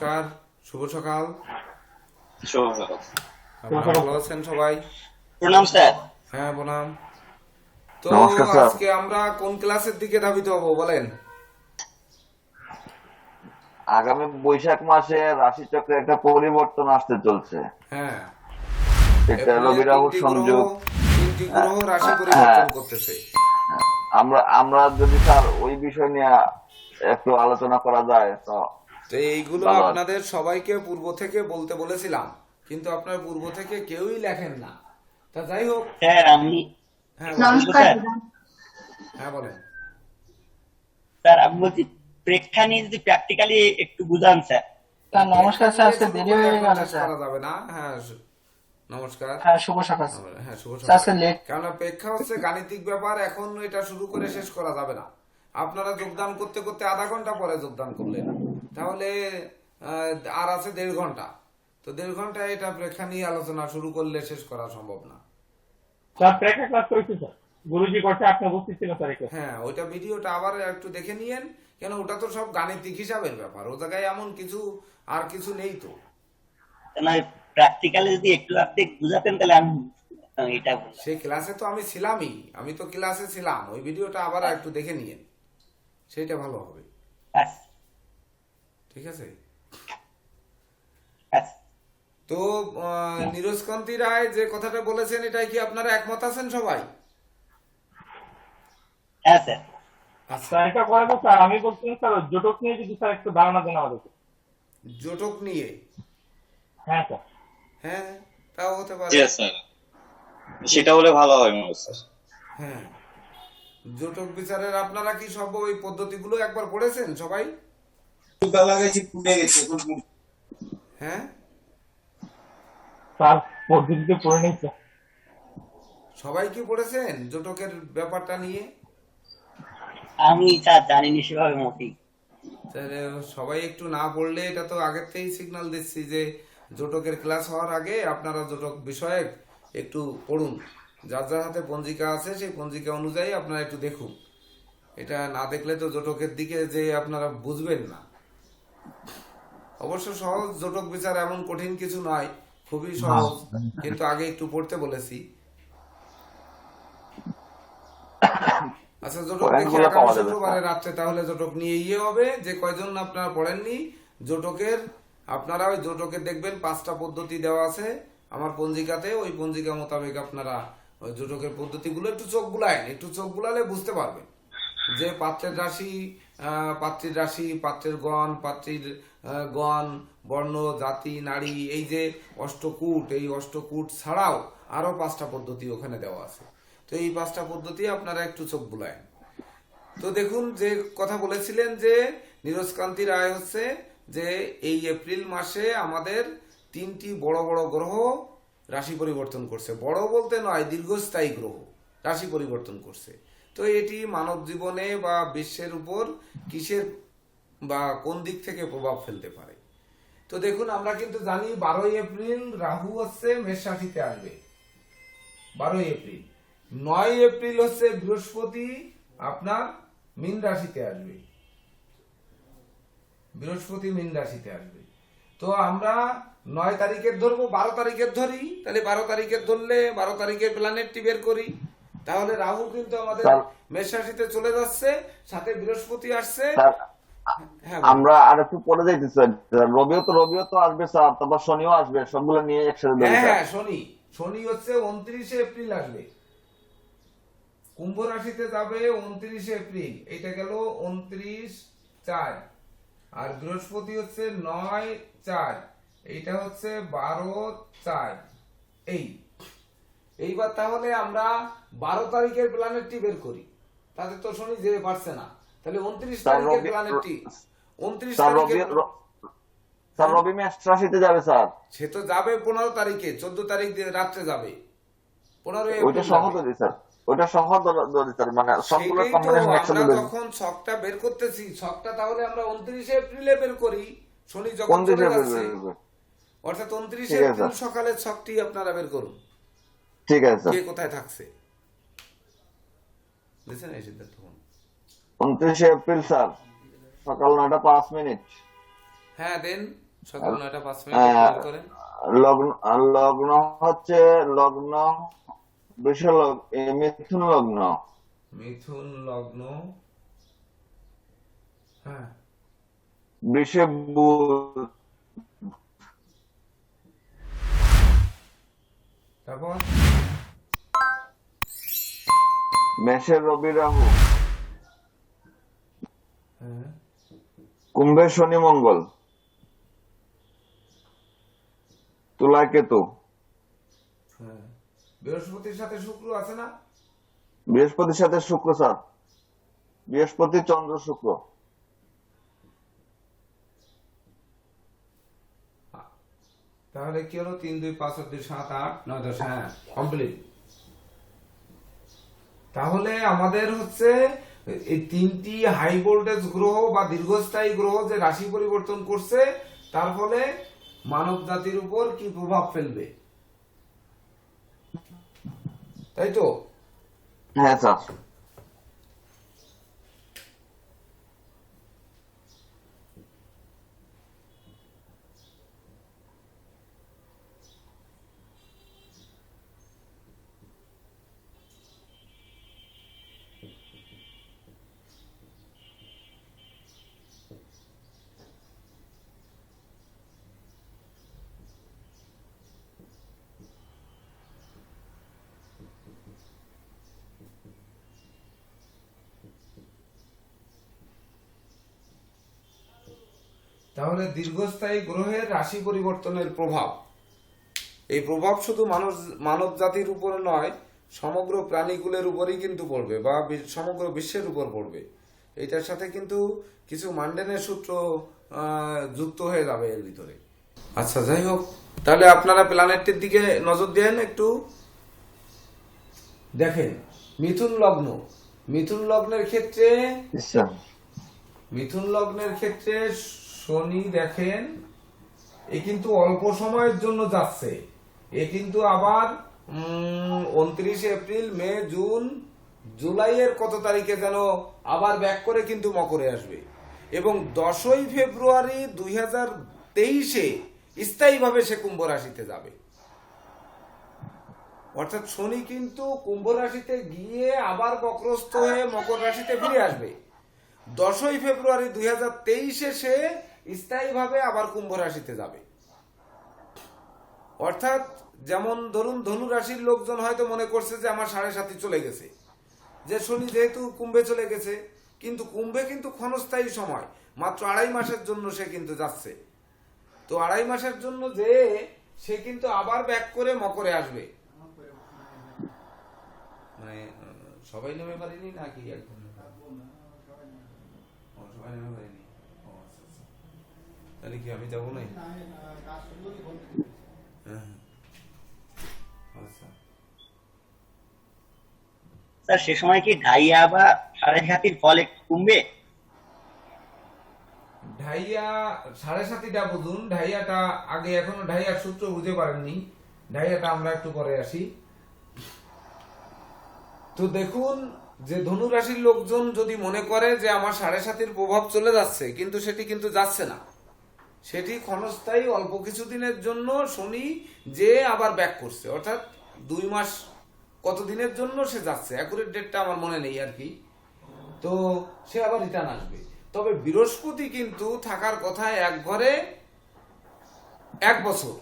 নমস্কার, শুভ সকাল। শুভ সকাল। আপনারা ভালো আছেন সবাই? প্রণাম স্যার। হ্যাঁ, প্রণাম। তো নমস্কার স্যার। আজকে আমরা কোন ক্লাসের দিকে ধাবিত হব বলেন? আগামী বৈশাখ মাসে রাশিচক্রে একটা পরিবর্তন আসতে চলছে। হ্যাঁ, এটা এপ্রিলে রবি রাহুর সংযোগ। তিনটি গ্রহ রাশি হ্যাঁ, পরিবর্তন করতেছে। আমরা আমরা যদি স্যার ওই বিষয় নিয়ে একটু আলোচনা করা যায় তো তো এইগুলো ভালো হয়। আপনাদের সবাইকে পূর্ব থেকে বলতে বলেছিলাম, কিন্তু আপনার পূর্ব থেকে কেউই লেখেন না। তা যাই হোক। স্যার আমি হ্যাঁ বলেন। নমস্কার স্যার। দিদা। হ্যাঁ বলেন। স্যার আমি বলছি পরীক্ষা নিয়ে যদি প্র্যাকটিক্যালি একটু বুঝান স্যার। স্যার নমস্কার স্যার, আজকে শুরু দেরি করে হয়ে এখন গেল শেষ স্যার। করা যাবে না। হ্যাঁ, নমস্কার। হ্যাঁ, শুভ সকাল স্যার। হ্যাঁ, শুভ স্যার, সকাল। আজকে লেট। কেননা পরীক্ষা হচ্ছে গাণিতিক ব্যাপার, এখন এটা শুরু করে শেষ করা যাবে না। আপনারা যোগদান করতে করতে আধা ঘন্টা পরে যোগদান করলেন, তাহলে আর আছে 1.5 ঘন্টা। তো 1.5 ঘন্টায় এটা পরীক্ষা নিয়ে আলোচনা শুরু করলে শেষ করা সম্ভব না। স্যার প্রেক্ষা ক্লাস করেছি স্যার, গুরুজি করছে, আপনি উপস্থিত ছিলেন স্যার এখানে। হ্যাঁ, ওইটা ভিডিওটা আবার একটু দেখে নিয়েন, কেন ওটা তো সব গাণিতিক হিসাবের ব্যাপার, ও জায়গায় এমন কিছু আর কিছু নেই তো। না প্র্যাকটিক্যালি যদি একটু আপনি বুঝাতেন তাহলে আমি এটা বললাম। সেই ক্লাসে তো আমি ছিলামই, আমি তো ক্লাসে ছিলাম। ওই ভিডিওটা আবার একটু দেখে নিয়েন, সেইটা ভালো হবে। আচ্ছা, ঠিক আছে। আচ্ছা। তো নীরজকান্তি রায় যে কথাটা বলেছেন, এটাই কি আপনারা একমত আছেন সবাই? হ্যাঁ স্যার। আচ্ছা, স্যার এটা করে তো স্যার, আমি বলছিলাম স্যার জোটক নিয়ে যদি স্যার একটু ধারণা দেন আমাদেরকে। জোটক নিয়ে। হ্যাঁ স্যার। হ্যাঁ, তাও হতে পারে। জি স্যার, সেটা হলে ভালো হয় মনে হয় স্যার। হ্যাঁ, জোটক বিচারের আপনারা কি সব ওই পদ্ধতিগুলো একবার পড়েছেন সবাই? হ্যাঁ, স্যার পদ্ধতিতে পড়ে নেই স্যার। সবাই কি পড়েছেন জোটকের ব্যাপারটা নিয়ে? আমি স্যার জানিনি সেভাবে মোটেই। তাহলে সবাই একটু না পড়লে, এটা তো আগের থেকেই সিগন্যাল দিচ্ছি যে জোটকের ক্লাস হওয়ার আগে আপনারা জোটক বিষয়ে একটু পড়ুন। যার যার হাতে পঞ্জিকা আছে সেই পঞ্জিকা অনুযায়ী আপনারা একটু দেখুন। এটা না দেখলে তো জোটকের দিকে যে আপনারা বুঝবেন না। অবশ্য সহজ জোটক বিচার, এমন কঠিন কিছু নয়, খুবই সহজ, কিন্তু আগে একটু পড়তে বলেছি। আচ্ছা, জোটক দেখি পয়েন্টগুলো আগামী পাওয়া যাবে শুক্রবারে স্যার। রাত্রে তাহলে জোটক নিয়ে ইয়ে হবে, যে কয়জন আপনারা পড়েননি জোটকের, আপনারা ওই জোটকের দেখবেন 5টা পদ্ধতি দেওয়া আছে আমার পঞ্জিকাতে। ওই পঞ্জিকা মোতাবেক আপনারা ওই জোটকের পদ্ধতিগুলো একটু চোখ বুলায়েন, একটু চোখ বুলালে বুঝতে পারবেন যে পাত্রের রাশি, পাত্রীর রাশি, পাত্রের গণ, পাত্রীর গণ, বর্ণ, জাতি, নারী, এই যে অষ্টকূট, এই অষ্টকূট ছাড়াও আরো 5টা পদ্ধতি ওখানে দেওয়া আছে। তো এই 5টা পদ্ধতি আপনারা একটু চোখ বুলায়েন। তো দেখুন, যে কথা বলেছিলেন যে নীরজকান্তি রায় হচ্ছে যে এই এপ্রিল মাসে আমাদের 3টি বড় বড় গ্রহ রাশি পরিবর্তন করছে। বড় বলতে নয়, দীর্ঘস্থায়ী গ্রহ রাশি পরিবর্তন করছে। তো এটি মানব জীবনে বা বিশ্বের উপর কিসের বা কোন দিক থেকে প্রভাব ফেলতে পারে। তো দেখুন, আমরা কিন্তু জানি 12ই এপ্রিল রাহু হচ্ছে মেষ রাশিতে আসবে। 12ই এপ্রিল। 9ই এপ্রিল হচ্ছে বৃহস্পতি আপনার মীন রাশিতে আসবে। বৃহস্পতি মীন রাশিতে আসবে। তো আমরা 9 তারিখের ধরবো, 12 তারিখের ধরি, তাহলে 12 তারিখের ধরলে 12 তারিখের প্ল্যানেটটি বের করি। তাহলে রাহু কিন্তু আমাদের স্যার। মেষ রাশিতে চলে যাচ্ছে, সাথে বৃহস্পতি আসছে। স্যার, হ্যাঁ বলুন। আমরা আর একটু পরে যাইতে স্যার। রবিও তো আসবে স্যার, তারপর শনিও আসবে, সবগুলো নিয়ে একসাথে ধরি হ্যাঁ স্যার। হ্যাঁ, শনি। শনি হচ্ছে 29শে এপ্রিল আসবে, কুম্ভ রাশিতে যাবে 29শে এপ্রিল। এইটা গেল 29/4। আর বৃহস্পতি হচ্ছে 9/4, এইটা হচ্ছে 12/4। এইবার তাহলে আমরা 12 তারিখের প্ল্যানেটটি বের করি। তাতে তো শনি যেতে পারছে না, তাহলে 29 স্যার তারিখের রবি প্ল্যানেটটি 29 স্যার তারিখের স্যার রবি মেষ রাশিতে যাবে স্যার। সে তো যাবে 15 তারিখে, 14 তারিখ রাত্রে যাবে। 15 ওইটা এপ্রিল সহ যাবে। ধরি স্যার, ওইটা সহ ধরি স্যার, মানে সবগুলো সেটাই তো কম্বিনেশন আমরা একসাথে ধরি। যখন ছকটা বের করতেছি, ছকটা তাহলে আমরা 29শে এপ্রিলে বের করি, শনি যখন কোন চলে দিকে যাচ্ছে। অর্থাৎ 29শে ঠিক আছে এপ্রিল স্যার। সকালের ছকটি আপনারা বের করুন, ঠিক আছে স্যার। কে কোথায় থাকছে। বুঝছেন এই সিদ্ধান্ত? 29শে এপ্রিল স্যার, সকাল 9টা 5 মিনিট। হ্যাঁ, দেন সকাল 9:05 করেন। লগ্ন লগ্ন হচ্ছে লগ্ন মিথুন লগ্ন। মিথুন লগ্ন, হ্যাঁ, বৃষে বুধ, তারপর মেষে রবি রাহু, হ্যাঁ, কুম্ভে শনি মঙ্গল, তুলায় কেতু, হ্যাঁ, বৃহস্পতির সাথে শুক্র আছে না? বৃহস্পতির সাথে শুক্র স্যার, বৃহস্পতি চন্দ্র শুক্র। তাহলে কি হলো? 3 2 5 4 2 7 8 9 10, হ্যাঁ, কমপ্লিট। তাহলে আমাদের হচ্ছে এই 3টি হাই ভোল্টেজ গ্রহ বা দীর্ঘস্থায়ী গ্রহ যে রাশি পরিবর্তন করছে, তার ফলে মানব জাতির উপর কি প্রভাব ফেলবে, তাই তো? হ্যাঁ স্যার। তাহলে দীর্ঘস্থায়ী গ্রহের রাশি পরিবর্তনের প্রভাব, এই প্রভাব শুধু মানব জাতির উপর নয়, সমগ্র প্রাণীকুলের উপরই কিন্তু পড়বে বা সমগ্র বিশ্বের উপর পড়বে। এইটার সাথে কিন্তু কিছু মান্ডেনের সূত্র যুক্ত হয়ে যাবে এর ভিতরে। আচ্ছা, যাই হোক, তাহলে আপনারা প্ল্যানেটটির দিকে নজর দেন একটু। দেখেন মিথুন লগ্ন, মিথুন লগ্নের ক্ষেত্রে স্যার মিথুন লগ্নের ক্ষেত্রে শনি দেখেন এ কিন্তু অল্প সময়ের জন্য যাচ্ছে, এ কিন্তু আবার 29 এপ্রিল, মে, জুন, জুলাইয়ের কত তারিখে যেন আবার ব্যাক করে কিন্তু মকরে আসবে এবং 10ই ফেব্রুয়ারি 2023-এ স্থায়ীভাবে সে কুম্ভ রাশিতে যাবে। অর্থাৎ শনি কিন্তু কুম্ভ রাশিতে গিয়ে আবার বক্রস্থ হয়ে মকর রাশিতে ফিরে আসবে। 10ই ফেব্রুয়ারি 2023-এ সে স্থায়ীভাবে আবার কুম্ভ রাশিতে যাবে। অর্থাৎ যেমন ধরুন ধনু রাশির লোকজন হয়তো মনে করছে যে আমার 7.5 চলে গেছে, যে শনি যেহেতু কুম্ভে চলে গেছে, কিন্তু কুম্ভে কিন্তু ক্ষণস্থায়ী সময়, মাত্র 2.5 মাসের জন্য সে কিন্তু যাচ্ছে। তো 2.5 মাসের জন্য যে সে কিন্তু আবার ব্যাক করে মকরে আসবে। মানে সবাই নেমে পারেনি নাকি একদম? সবাই নেমে পারেনি। তাহলে কি আমি যাবো না? আচ্ছা, স্যার সে সময় কি ঢাইয়া বা সাড়ে সাতির ফল একটু কমবে? ঢাইয়া 7.5টা বুঝুন, ঢাইয়াটা আগে এখনো ঢাইয়ার সূত্র বুঝতে পারেননি, ঢাইয়াটা আমরা একটু পরে আসি। তো দেখুন যে ধনু রাশির লোকজন যদি মনে করে যে আমার 7.5-এর প্রভাব চলে যাচ্ছে, কিন্তু সেটি কিন্তু যাচ্ছে না, সেটি ক্ষণস্থায়ী অল্প কিছুদিনের জন্য শনি যে আবার ব্যাক করছে, অর্থাৎ 2 মাস কতদিনের জন্য সে যাচ্ছে, অ্যাকুরেট ডেটটা আমার মনে নেই আর কি। তো সে আবার রিটার্ন আসবে। তবে বৃহস্পতি কিন্তু থাকার কথা এক ঘরে 1 বছর,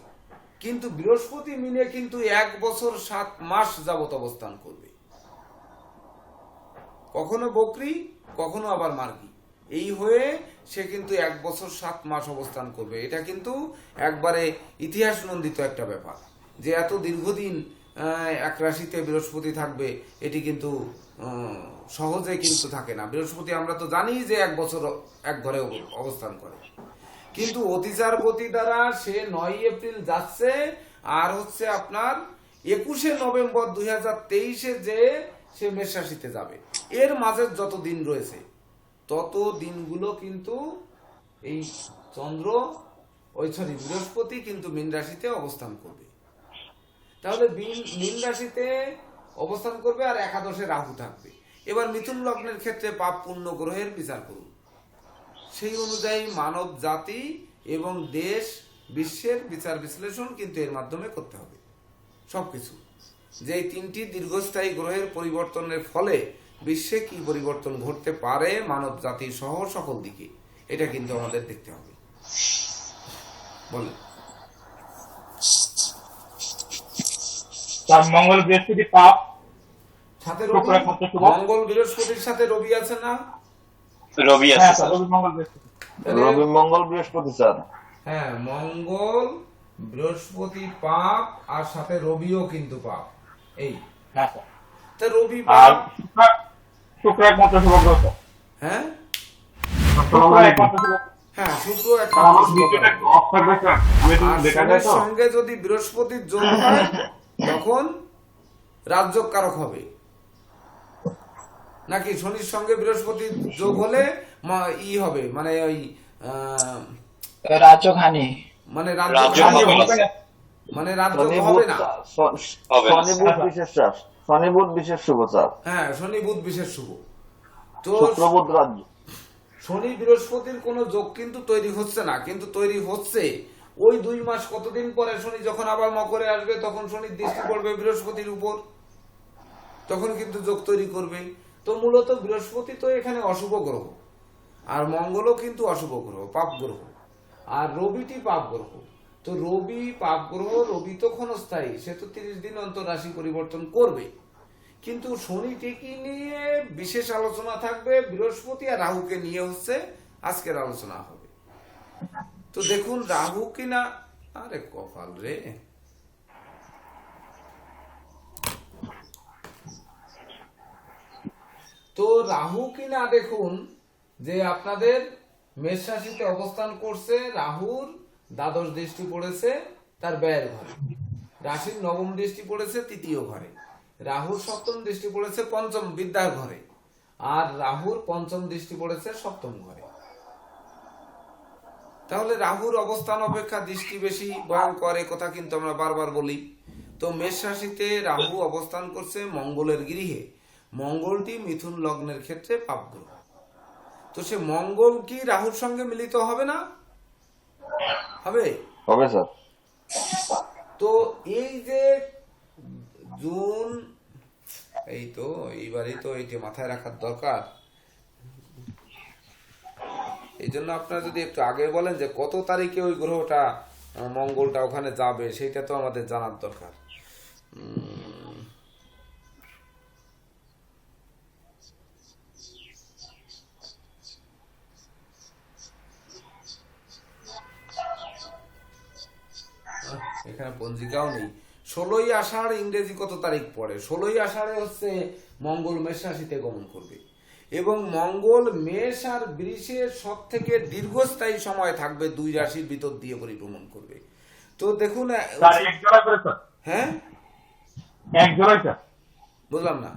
কিন্তু বৃহস্পতি মিলে কিন্তু 1 বছর 7 মাস যাবত অবস্থান করবে, কখনো বকরি কখনো আবার মার্গি, এই হয়ে সে কিন্তু 1 বছর 7 মাস অবস্থান করবে। এটা কিন্তু একবারে ইতিহাস নন্দিত একটা ব্যাপার যে এত দীর্ঘদিন এক রাশিতে বৃহস্পতি থাকবে, এটি কিন্তু সহজে কিন্তু থাকে না। বৃহস্পতি আমরা তো জানি যে 1 বছর এক ঘরে অবস্থান করে, কিন্তু অতিচার গতি দ্বারা সে 9 এপ্রিল যাচ্ছে, আর হচ্ছে আপনার 21শে নভেম্বর 2023-এ যে সে মেষ রাশিতে যাবে। এর মাঝে যত দিন রয়েছে তত দিনগুলো কিন্তু এই বৃহস্পতি কিন্তু মীন রাশিতে অবস্থান করবে। তাহলে মীন রাশিতে অবস্থান করবে আর একাদশে রাহু থাকবে। এবার মিথুন লগ্নের ক্ষেত্রে পাপ পুণ্য গ্রহের বিচার করুন, সেই অনুযায়ী মানব জাতি এবং দেশ বিশ্বের বিচার বিশ্লেষণ কিন্তু এর মাধ্যমে করতে হবে সবকিছু, যে এই 3টি দীর্ঘস্থায়ী গ্রহের পরিবর্তনের ফলে বিশ্বে কি পরিবর্তন ঘটতে পারে মানব জাতি সহ সকল দিকে, এটা কিন্তু আমাদের দেখতে হবে। বলেন। স্যার মঙ্গল বৃহস্পতি পাপ, সাথে শুক্র রবি, একমাত্র শুভ। মঙ্গল বৃহস্পতির সাথে রবি আছে না? রবি আছে হ্যাঁ স্যার, স্যার। রবি মঙ্গল বৃহস্পতি। রবি মঙ্গল বৃহস্পতি স্যার। হ্যাঁ, মঙ্গল বৃহস্পতি পাপ, আর সাথে রবিও কিন্তু পাপ। এই হ্যাঁ স্যার। তা রবি আর পাপ। শুক্র একমাত্র শুভ গ্রহ স্যার। হ্যাঁ শুক্র একমাত্র শুভ। হ্যাঁ, শুক্র আর একটা আমার ভিডিওটা একটু অফ থাকবে স্যার, আর দেখা যায় শনির তো। সঙ্গে যদি বৃহস্পতির যোগ হয় তখন রাজযোগ কারক হবে নাকি? শনির সঙ্গে বৃহস্পতির যোগ হলে হবে, মানে ওই রাজধানী মানে রাজযোগ হবে না। মানে রাজযোগ শনি হবে বুধ না। হবে না। শনি বুধ বিশেষ স্যার, শনি বুধ বিশেষ শুভ স্যার। হ্যাঁ, শনি বুধ বিশেষ শুভ। তো শুক্র বুধ রাজ্য। শনি বৃহস্পতির কোনো যোগ কিন্তু তৈরি হচ্ছে না, কিন্তু তৈরি হচ্ছে ওই 2 মাস কতদিন পরে শনি যখন আবার মকরে আসবে তখন শনির দৃষ্টি পড়বে বৃহস্পতির উপর, তখন কিন্তু যোগ তৈরি করবে। তো মূলত বৃহস্পতি তো এখানে অশুভ গ্রহ, আর মঙ্গলও কিন্তু অশুভ গ্রহ, পাপ গ্রহ, আর রবিটি পাপ গ্রহ। তো রবি পাপ গ্রহ, রবি তো ক্ষণস্থায়ী, সে তো 30 দিন অন্তর রাশি পরিবর্তন করবে। কিন্তু শনিটিকে নিয়ে বিশেষ আলোচনা থাকবে, বৃহস্পতি আর রাহুকে নিয়ে হচ্ছে আজকের আলোচনা হবে। তো দেখুন রাহু কিনা, আরে কপাল রে, তো রাহু কিনা দেখুন যে আপনাদের মেষ রাশিতে অবস্থান করছে, রাহুর দ্বাদশ দৃষ্টি পড়েছে তার ব্যয়ের ঘরে, রাশির নবম দৃষ্টি পড়েছে 3য় ঘরে, রাহুর সপ্তম দৃষ্টি পড়েছে পঞ্চম বিদ্যার ঘরে, আর রাহুর পঞ্চম দৃষ্টি পড়েছে সপ্তম ঘরে। তাহলে রাহুর অবস্থান অপেক্ষা দৃষ্টি বেশি ভয়ঙ্কর, এ কথা কিন্তু আমরা বারবার বলি। তো মেষ রাশিতে রাহু অবস্থান করছে মঙ্গলের গৃহে, মঙ্গলটি মিথুন লগ্নের ক্ষেত্রে পাপ গ্রহ। তো সে মঙ্গল কি রাহুর সঙ্গে মিলিত হবে না? হবে হবে স্যার। তো এই যে জুন, এই তো এইবারই তো এইটি মাথায় রাখার দরকার। এই জন্য আপনারা যদি একটু আগে বলেন যে কত তারিখে ওই গ্রহটা মঙ্গলটা ওখানে যাবে, সেটা তো আমাদের জানার দরকার। এখানে পঞ্জিকাও নেই। 16ই আষাঢ় ইংরেজি কত তারিখ পড়ে? 16ই আষাঢ়ে হচ্ছে মঙ্গল মেষ রাশিতে গমন করবে, এবং মঙ্গল মেষ আর বৃষের সব থেকে দীর্ঘস্থায়ী সময় থাকবে, 2 রাশির ভিতর দিয়ে পরিভ্রমণ করবে। তো দেখুন, স্যার এক জোড়া করে স্যার, হ্যাঁ এক জোড়াই স্যার। বুঝলাম না।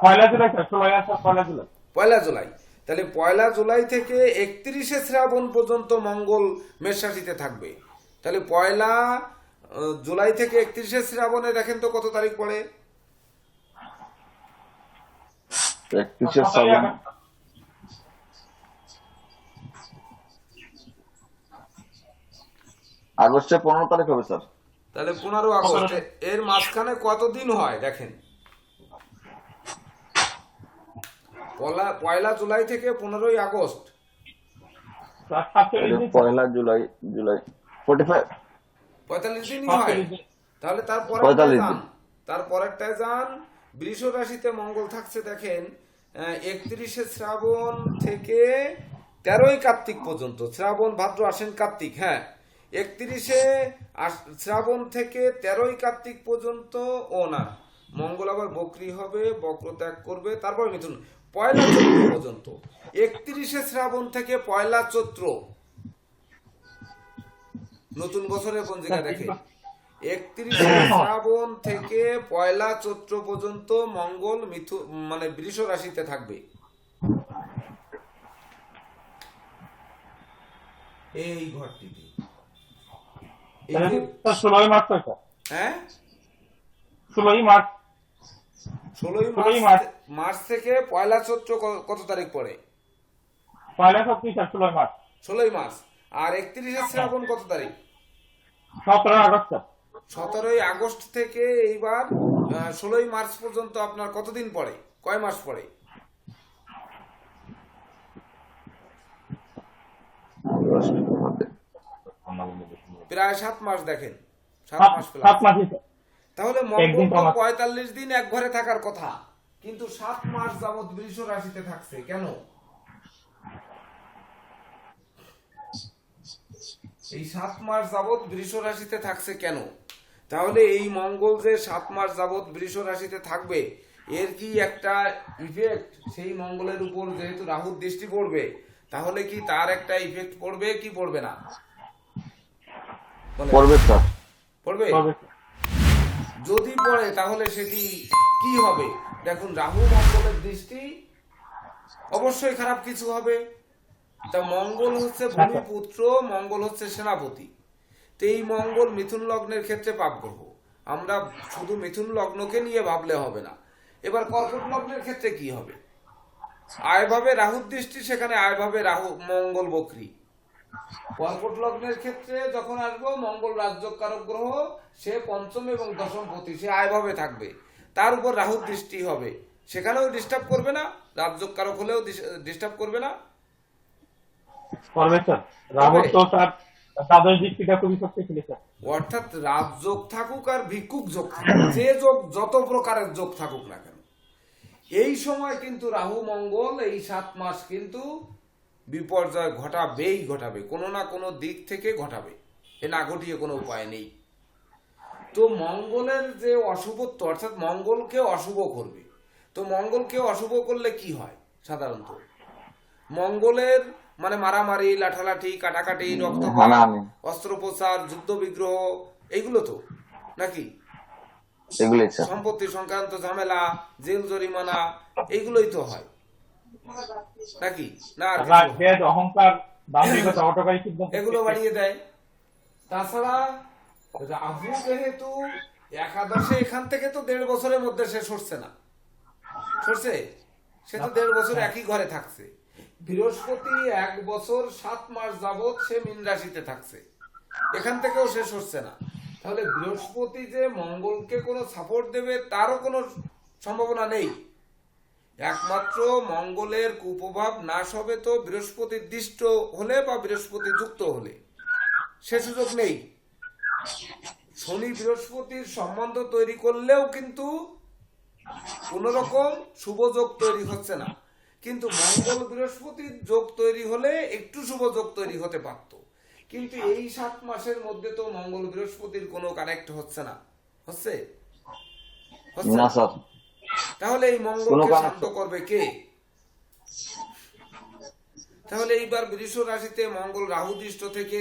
1 জুলাই স্যার, 16 স্যার, 1 জুলাই। 1 জুলাই, তাহলে 1 জুলাই থেকে 31শে শ্রাবণ পর্যন্ত মঙ্গল মেষ রাশিতে থাকবে। তাহলে 1 জুলাই থেকে 31শে শ্রাবণে দেখেন তো কত তারিখ পড়ে? 31শে শ্রাবণ আগস্টের 15 তারিখ হবে স্যার। তাহলে 15 আগস্ট, এর মাঝখানে কতদিন হয় দেখেন? 1 জুলাই থেকে 15ই আগস্ট, স্যার 47 দিন। 1 জুলাই, জুলাই 45 45 দিনই হয়। তাহলে তারপরে 45 যান, দিন। তারপরেরটায় যান। বৃষ রাশিতে মঙ্গল থাকছে দেখেন 31শে শ্রাবণ থেকে 13ই কার্তিক পর্যন্ত, শ্রাবণ ভাদ্র আশ্বিন কার্তিক, হ্যাঁ 31শে শ্রাবণ থেকে 13ই কার্তিক পর্যন্ত। ও না, মঙ্গল আবার বক্রী হবে, বক্র ত্যাগ করবে, তারপর মিথুন 1 চৈত্র পর্যন্ত। 31শে শ্রাবণ থেকে 1 চৈত্র, নতুন বছরের পঞ্জিকা দেখে 31শে শ্রাবণ থেকে 1 চৈত্র পর্যন্ত মঙ্গল মানে বৃষ রাশিতে থাকবে। এই ঘরটিতে এই যে, স্যার 16 মার্চ হয় স্যার, হ্যাঁ 16 মার্চ। 16ই 16ই মার্চ থেকে 1 চৈত্র কত তারিখ পড়ে? 1 সপ্তাহ স্যার, 16 মার্চ। 16ই মার্চ। আর 31শে শ্রাবণ কত তারিখ? 17 আগস্ট স্যার। 17ই আগস্ট থেকে এইবার 16ই মার্চ পর্যন্ত আপনার কতদিন পরে, কয় মাস পরে? প্রায় 7 মাস। দেখেন 7 মাস প্লাস। 7 মাসই স্যার। তাহলে একদিন মঙ্গল কম আছে। 45 দিন এক ঘরে থাকার কথা, কিন্তু 7 মাস যাবৎ বৃষ রাশিতে থাকছে কেন? এই 7 মাস যাবৎ বৃষ রাশিতে থাকছে কেন? তাহলে এই মঙ্গল যে 7 মাস যাবৎ বৃষ রাশিতে থাকবে, এর কি একটা ইফেক্ট সেই মঙ্গলের উপর, যেহেতু রাহুর দৃষ্টি পড়বে, তাহলে কি তার একটা ইফেক্ট পড়বে কি পড়বে না? বলেন। পড়বে স্যার। পড়বে। তবে যদি পড়ে তাহলে সেটি কি হবে? দেখুন, রাহু মঙ্গলের দৃষ্টি অবশ্যই খারাপ কিছু হবে। তা মঙ্গল হচ্ছে ভূমিপুত্র, মঙ্গল হচ্ছে সেনাপতি। তো এই মঙ্গল মিথুন লগ্নের ক্ষেত্রে পাপ গ্রহ। আমরা শুধু মিথুন লগ্নকে নিয়ে ভাবলে হবে না। এবার কর্কট লগ্নের ক্ষেত্রে কি হবে? আয়ভাবে রাহুর দৃষ্টি, সেখানে আয়ভাবে রাহু মঙ্গল বক্রী। কর্কট লগ্নের ক্ষেত্রে যখন আসবো, মঙ্গল রাজ্যকারক গ্রহ, সে পঞ্চম এবং দশম পতি, সে আয়ভাবে থাকবে, তার উপর রাহুর দৃষ্টি হবে, সেখানেও ডিস্টার্ব করবে না, রাজ্যকারক হলেও ডিস্টার্ব করবে না। করবে স্যার। রাহুল তো স্যার তাদের দৃষ্টিটা খুবই শক্তিশালী স্যার। অর্থাৎ রাজযোগ থাকুক আর ভিক্ষুক যোগ থাকুক, যে যোগ যত প্রকারের যোগ থাকুক না কেন, এই সময় কিন্তু রাহু মঙ্গল এই 7 মাস কিন্তু বিপর্যয় ঘটাবেই ঘটাবে, কোনো না কোনো দিক থেকে ঘটাবে, এ না ঘটিয়ে কোনো উপায় নেই। তো মঙ্গলের যে অশুভত্ব, অর্থাৎ মঙ্গলকে অশুভ করবে। তো মঙ্গলকে অশুভ করলে কি হয়? সাধারণত মঙ্গলের মানে মারামারি, লাঠালাঠি, কাটাকাটি, রক্তপাত, হানাহানি। অস্ত্রোপচার, যুদ্ধ বিগ্রহ, এইগুলো তো নাকি এগুলোই স্যার। সম্পত্তি সংক্রান্ত ঝামেলা, জেল জরিমানা, এইগুলোই তো হয় নাকি? না আর কিছু রাগ, হয়? জেদ, অহংকার, দাম্ভিকতা, অটকারী সিদ্ধান্ত এগুলো বাড়িয়ে দেয়। তাছাড়া রাহু যেহেতু একাদশে, এখান থেকে তো 1.5 বছরের মধ্যে সে সরছে না, সরছে? সে তো 1.5 বছর একই ঘরে থাকছে। বৃহস্পতি 1 বছর 7 মাস যাবৎ সে মীন রাশিতে থাকছে, এখান থেকেও সে সরছে না। তাহলে বৃহস্পতি যে মঙ্গলকে কোনো সাপোর্ট দেবে তারও কোনো সম্ভাবনা নেই। একমাত্র মঙ্গলের কুপ্রভাব নাশ হবে তো বৃহস্পতি দৃষ্ট হলে বা বৃহস্পতি যুক্ত হলে, সে সুযোগ নেই। শনি বৃহস্পতির সম্বন্ধ তৈরি করলেও কিন্তু কোন রকম শুভ যোগ তৈরি হচ্ছে না, কিন্তু মঙ্গল বৃহস্পতির যোগ তৈরি হলে একটু শুভ যোগ তৈরি হতে পারত। কিন্তু এই 7 মাসের মধ্যে তো মঙ্গল বৃহস্পতির কোনো কানেক্ট হচ্ছে না। হচ্ছে? হচ্ছে না না। স্যার। তাহলে এই কোনো মঙ্গলকে connect শান্ত করবে কে? তাহলে এইবার বৃষ রাশিতে মঙ্গল রাহু দৃষ্ট থেকে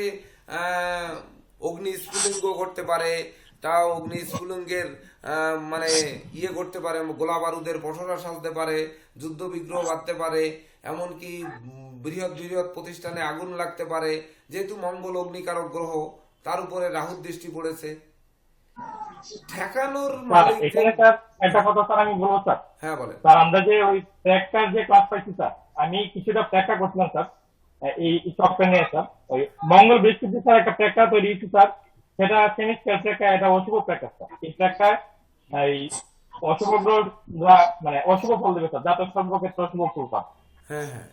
অগ্নি স্ফুলিঙ্গ করতে পারে, তাও অগ্নি স্ফুলিঙ্গের মানে ইয়ে করতে পারে, গোলা বারুদের পসরা সাজতে পারে, যুদ্ধ বিগ্রহ বাঁধতে পারে, এমনকি বৃহৎ বৃহৎ প্রতিষ্ঠানে আগুন লাগতে পারে। যেহেতু মঙ্গল অগ্নিকারক গ্রহ, তার উপরে রাহুর দৃষ্টি পড়েছে, ঠেকানোর স্যার মালিক এখানে স্যার একটা কথা স্যার আমি বলবো স্যার। হ্যাঁ বলেন। স্যার আমরা যে ওই ট্র্যাকটার যে ক্লাস পাইছি স্যার, আমি কিছুটা ট্র্যাকটা করছিলাম স্যার এই সফটওয়্যার নিয়ে স্যার। ওই মঙ্গল বৃহস্পতি স্যার একটা ট্র্যাকটা তৈরি হয়েছে স্যার, সেটা সেমিস্টার ট্র্যাকটা, এটা অশুভ ট্র্যাকটা স্যার। এই ট্র্যাকটা এই অশুভ গ্রহ মানে অশুভ ফল দেবে স্যার, যাতে সর্বক্ষেত্রে অশুভ ফল পান। হ্যাঁ হ্যাঁ,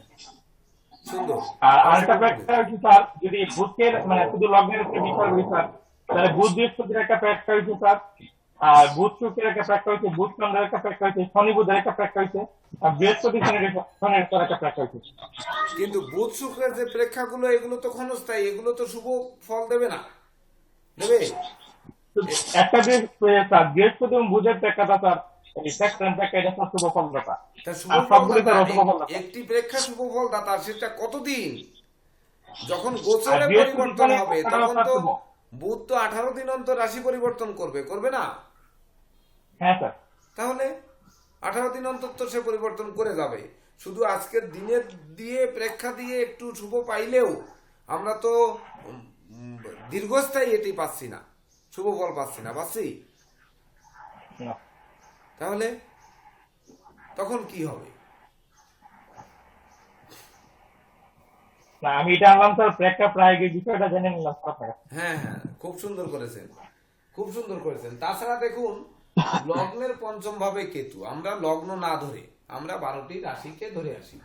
সুন্দর। আর আরেকটা ট্র্যাকটা হচ্ছে স্যার, যদি বুধের মানে শুধু লগ্নের উপরে বিচার করি স্যার, তাহলে বুধ বৃহস্পতির একটা ট্র্যাকটা হয়েছে স্যার, আর বুধ শুক্রের একটা প্যাকটা হয়েছে, বুধ চন্দ্রের একটা প্যাকটা হয়েছে, শনি বুধের একটা প্যাকটা হয়েছে, আর বৃহস্পতি শনির একটা প্যাকটা হয়েছে। কিন্তু বুধ শুক্রের যে প্রেক্ষাগুলো, এগুলো তো ক্ষণস্থায়ী, এগুলো তো শুভ ফল দেবে না। দেবে? একটা স্যার বৃহস্পতি এবং বুধের প্রেক্ষাটা স্যার, এই প্যাকটা এটা স্যার শুভ ফল দাতা, তা শুভ আর ফল সবগুলো স্যার দাতা, অশুভ ফল দাতা। একটি প্রেক্ষা শুভ ফল দাতা, সেটা কতদিন? যখন আর গোচরে বৃহস্পতি পরিবর্তন শনির হবে প্রেক্ষাটাও তখন স্যার তো শুভ। বুধ তো 18 দিন অন্তর রাশি পরিবর্তন করবে, করবে না? হ্যাঁ স্যার। তাহলে 18 দিন অন্তর তো সে পরিবর্তন করে যাবে। শুধু আজকের দিনের দিয়ে প্রেক্ষা দিয়ে একটু শুভ পাইলেও আমরা তো দীর্ঘস্থায়ী এটি পাচ্ছি না, শুভ ফল পাচ্ছি না, পাচ্ছি? না। তাহলে তখন কি হবে? না আমি এটা আনলাম স্যার প্রেক্ষা প্রায় বিষয়টা জেনে নিলাম স্যার আপনার কাছে। হ্যাঁ হ্যাঁ, খুব সুন্দর করেছেন, খুব সুন্দর করেছেন। তাছাড়া দেখুন, লগ্নের পঞ্চম ভাবে কেতু, আমরা লগ্ন না ধরে আমরা 12টি রাশিকে ধরে আসি,